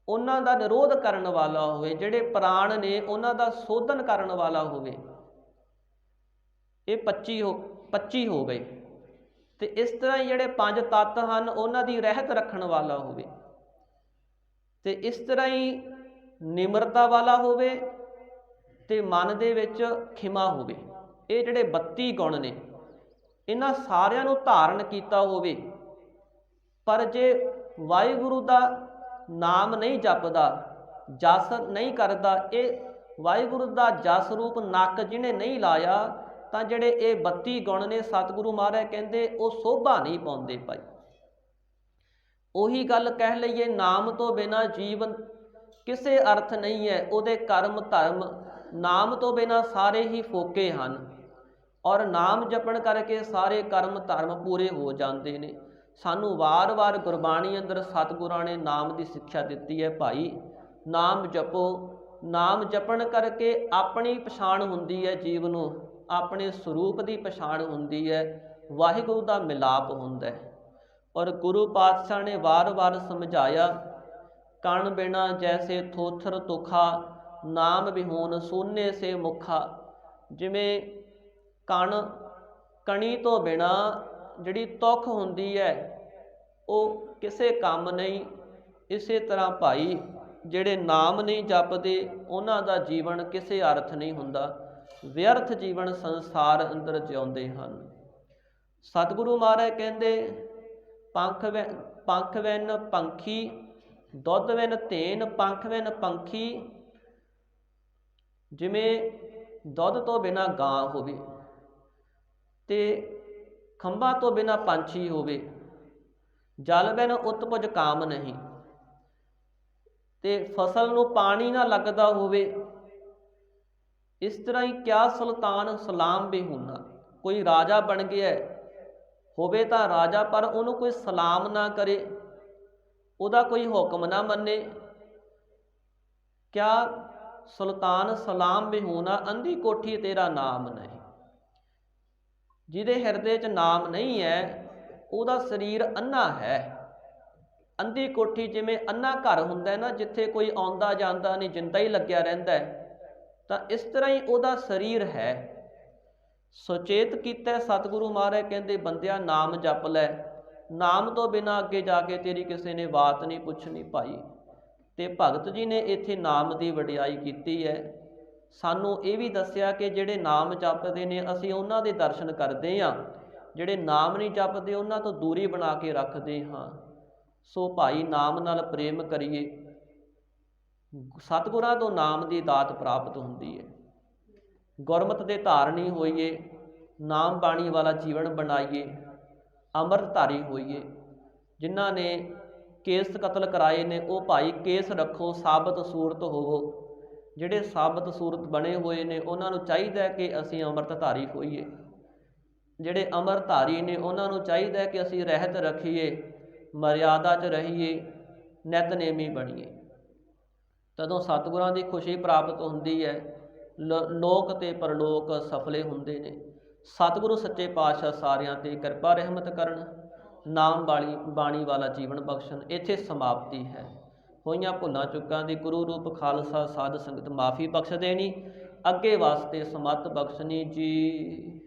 ਉਹਨਾਂ ਦਾ ਨਿਰੋਧ ਕਰਨ ਵਾਲਾ ਹੋਵੇ, ਜਿਹੜੇ ਪ੍ਰਾਣ ਨੇ ਉਹਨਾਂ ਦਾ ਸੋਧਨ ਕਰਨ ਵਾਲਾ ਹੋਵੇ। ਇਹ 25 ਹੋ ਗਏ। ਤੇ ਇਸ ਤਰ੍ਹਾਂ ਹੀ ਜਿਹੜੇ 5 ਤੱਤ ਹਨ ਉਹਨਾਂ ਦੀ ਰਹਿਤ ਰੱਖਣ ਵਾਲਾ ਹੋਵੇ ਤੇ ਇਸ ਤਰ੍ਹਾਂ ਹੀ ਨਿਮਰਤਾ ਵਾਲਾ ਹੋਵੇ ਤੇ ਮਨ ਦੇ ਵਿੱਚ ਖਿਮਾ ਹੋਵੇ। ਇਹ ਜਿਹੜੇ 32 ਗੁਣ ਨੇ ਇਹਨਾਂ ਸਾਰਿਆਂ ਨੂੰ ਧਾਰਨ ਕੀਤਾ ਹੋਵੇ। ਪਰ ਜੇ ਵਾਹਿਗੁਰੂ ਦਾ ਨਾਮ ਨਹੀਂ ਜਪਦਾ, ਜਸ ਨਹੀਂ ਕਰਦਾ, ਇਹ ਵਾਹਿਗੁਰੂ ਦਾ ਜਸ ਰੂਪ ਨੱਕ ਜਿਹਨੇ ਨਹੀਂ ਲਾਇਆ, ਤਾਂ ਜਿਹੜੇ ਇਹ 32 ਗੁਣ ਨੇ ਸਤਿਗੁਰੂ ਮਹਾਰਾਜ ਕਹਿੰਦੇ ਉਹ ਸੋਭਾ ਨਹੀਂ ਪਾਉਂਦੇ ਭਾਈ। ਉਹੀ ਗੱਲ ਕਹਿ ਲਈਏ, ਨਾਮ ਤੋਂ ਬਿਨਾਂ ਜੀਵਨ ਕਿਸੇ ਅਰਥ ਨਹੀਂ ਹੈ। ਉਹਦੇ ਕਰਮ ਧਰਮ ਨਾਮ ਤੋਂ ਬਿਨਾਂ ਸਾਰੇ ਹੀ ਫੋਕੇ ਹਨ ਔਰ ਨਾਮ ਜਪਣ ਕਰਕੇ ਸਾਰੇ ਕਰਮ ਧਰਮ ਪੂਰੇ ਹੋ ਜਾਂਦੇ ਨੇ। ਸਾਨੂੰ ਵਾਰ-ਵਾਰ ਗੁਰਬਾਣੀ ਅੰਦਰ ਸਤਿਗੁਰਾਂ ਨੇ ਨਾਮ ਦੀ ਸਿੱਖਿਆ ਦਿੱਤੀ ਹੈ ਭਾਈ, ਨਾਮ ਜਪੋ। ਨਾਮ ਜਪਣ ਕਰਕੇ ਆਪਣੀ ਪਛਾਣ ਹੁੰਦੀ ਹੈ, ਜੀਵ ਨੂੰ ਆਪਣੇ ਸਰੂਪ ਦੀ ਪਛਾਣ ਹੁੰਦੀ ਹੈ, ਵਾਹਿਗੁਰੂ ਦਾ ਮਿਲਾਪ ਹੁੰਦਾ ਹੈ। ਔਰ ਗੁਰੂ ਪਾਤਸ਼ਾਹ ਨੇ ਵਾਰ-ਵਾਰ ਸਮਝਾਇਆ, ਕਣ ਬਿਨਾ ਜੈਸੇ ਥੋਥਰ ਤੁਖਾ, ਨਾਮ ਵਿਹੂਨ ਸੋਨੇ ਸੇ ਮੁਖਾ। ਜਿਵੇਂ ਕਣੀ ਤੋਂ ਬਿਨਾ ਜਿਹੜੀ ਤੁਖ ਹੁੰਦੀ ਹੈ ਉਹ ਕਿਸੇ ਕੰਮ ਨਹੀਂ, ਇਸੇ ਤਰ੍ਹਾਂ ਭਾਈ ਜਿਹੜੇ ਨਾਮ ਨਹੀਂ ਜਪਦੇ ਉਹਨਾਂ ਦਾ ਜੀਵਨ ਕਿਸੇ ਅਰਥ ਨਹੀਂ ਹੁੰਦਾ, ਵਿਅਰਥ ਜੀਵਨ ਸੰਸਾਰ ਅੰਦਰ ਜਿਉਂਦੇ ਹਨ। ਸਤਿਗੁਰੂ ਮਹਾਰਾਜ ਕਹਿੰਦੇ ਪੰਖ ਵੈਨ ਪੰਖੀ, ਦੁੱਧ ਵੈਨ ਧੇਨ, ਪੰਖ ਵੈਨ ਪੰਖੀ। ਜਿਵੇਂ ਦੁੱਧ ਤੋਂ ਬਿਨਾਂ ਗਾਂ ਹੋਵੇ ਤੇ ਖੰਭਾਂ ਤੋਂ ਬਿਨਾਂ ਪੰਛੀ ਹੋਵੇ, ਜਲ ਬਿਨ ਉਤਪਜ ਕਾਮ ਨਹੀਂ, ਤੇ ਫਸਲ ਨੂੰ ਪਾਣੀ ਨਾ ਲੱਗਦਾ ਹੋਵੇ। ਇਸ ਤਰ੍ਹਾਂ ਹੀ ਕਿਆ ਸੁਲਤਾਨ ਸਲਾਮ ਬੇਹੂਨਾ, ਕੋਈ ਰਾਜਾ ਬਣ ਗਿਆ ਹੋਵੇ ਤਾਂ ਰਾਜਾ, ਪਰ ਉਹਨੂੰ ਕੋਈ ਸਲਾਮ ਨਾ ਕਰੇ, ਉਹਦਾ ਕੋਈ ਹੁਕਮ ਨਾ ਮੰਨੇ। ਕਿਆ ਸੁਲਤਾਨ ਸਲਾਮ ਬਿਹੂਨਾ, ਅੰਧੀ ਕੋਠੀ ਤੇਰਾ ਨਾਮ ਨਹੀਂ। ਜਿਹਦੇ ਹਿਰਦੇ 'ਚ ਨਾਮ ਨਹੀਂ ਹੈ ਉਹਦਾ ਸਰੀਰ ਅੰਨਾ ਹੈ। ਅੰਧੀ ਕੋਠੀ ਜਿਵੇਂ ਅੰਨਾ ਘਰ ਹੁੰਦਾ ਨਾ, ਜਿੱਥੇ ਕੋਈ ਆਉਂਦਾ ਜਾਂਦਾ ਨਹੀਂ, ਜਿੰਦਾ ਹੀ ਲੱਗਿਆ ਰਹਿੰਦਾ ਹੈ, ਤਾਂ ਇਸ ਤਰ੍ਹਾਂ ਹੀ ਉਹਦਾ ਸਰੀਰ ਹੈ। ਸੁਚੇਤ ਕੀਤਾ ਸਤਿਗੁਰੂ ਮਹਾਰਾਜ ਕਹਿੰਦੇ ਬੰਦਿਆ ਨਾਮ ਜਪ ਲੈ, ਨਾਮ ਤੋਂ ਬਿਨਾਂ ਅੱਗੇ ਜਾ ਕੇ ਤੇਰੀ ਕਿਸੇ ਨੇ ਬਾਤ ਨਹੀਂ ਪੁੱਛਣੀ ਭਾਈ। ਤੇ ਭਗਤ ਜੀ ਨੇ ਇੱਥੇ ਨਾਮ ਦੀ ਵਡਿਆਈ ਕੀਤੀ ਹੈ। ਸਾਨੂੰ ਇਹ ਵੀ ਦੱਸਿਆ ਕਿ ਜਿਹੜੇ ਨਾਮ ਜਪਦੇ ਨੇ ਅਸੀਂ ਉਹਨਾਂ ਦੇ ਦਰਸ਼ਨ ਕਰਦੇ ਹਾਂ, ਜਿਹੜੇ ਨਾਮ ਨਹੀਂ ਜਪਦੇ ਉਹਨਾਂ ਤੋਂ ਦੂਰੀ ਬਣਾ ਕੇ ਰੱਖਦੇ ਹਾਂ। ਸੋ ਭਾਈ ਨਾਮ ਨਾਲ ਪ੍ਰੇਮ ਕਰੀਏ, ਸਤਿਗੁਰਾਂ ਤੋਂ ਨਾਮ ਦੀ ਦਾਤ ਪ੍ਰਾਪਤ ਹੁੰਦੀ ਹੈ। ਗੁਰਮਤਿ ਦੇ ਧਾਰਨੀ ਹੋਈਏ, ਨਾਮ ਬਾਣੀ ਵਾਲਾ ਜੀਵਨ ਬਣਾਈਏ, ਅੰਮ੍ਰਿਤਧਾਰੀ ਹੋਈਏ। ਜਿਨ੍ਹਾਂ ਨੇ ਕੇਸ ਕਤਲ ਕਰਾਏ ਨੇ ਉਹ ਭਾਈ ਕੇਸ ਰੱਖੋ, ਸਾਬਤ ਸੂਰਤ ਹੋਵੋ। ਜਿਹੜੇ ਸਾਬਤ ਸੂਰਤ ਬਣੇ ਹੋਏ ਨੇ ਉਹਨਾਂ ਨੂੰ ਚਾਹੀਦਾ ਕਿ ਅਸੀਂ ਅੰਮ੍ਰਿਤਧਾਰੀ ਹੋਈਏ। ਜਿਹੜੇ ਅੰਮ੍ਰਿਤਧਾਰੀ ਨੇ ਉਹਨਾਂ ਨੂੰ ਚਾਹੀਦਾ ਕਿ ਅਸੀਂ ਰਹਿਤ ਰੱਖੀਏ, ਮਰਿਆਦਾ 'ਚ ਰਹੀਏ, ਨਿਤਨੇਮੀ ਬਣੀਏ। ਤਦੋਂ ਸਤਿਗੁਰਾਂ ਦੀ ਖੁਸ਼ੀ ਪ੍ਰਾਪਤ ਹੁੰਦੀ ਹੈ, ਲੋਕ ਤੇ ਪਰਲੋਕ ਸਫਲੇ ਹੁੰਦੇ ਨੇ। ਸਤਿਗੁਰੂ ਸੱਚੇ ਪਾਤਸ਼ਾਹ ਸਾਰਿਆਂ ਤੇ ਕਿਰਪਾ ਰਹਿਮਤ ਕਰਨ, ਨਾਮ ਬਾਣੀ ਵਾਲਾ ਜੀਵਨ ਬਖਸ਼ਣ। ਇੱਥੇ ਸਮਾਪਤੀ ਹੈ। ਹੋਈਆਂ ਭੁੱਲਾਂ ਚੁੱਕਾਂ ਦੀ ਗੁਰੂ ਰੂਪ ਖਾਲਸਾ ਸਾਧ ਸੰਗਤ ਮਾਫੀ ਬਖਸ਼ ਦੇਣੀ, ਅੱਗੇ ਵਾਸਤੇ ਸਮੱਤ ਬਖਸ਼ਣੀ ਜੀ।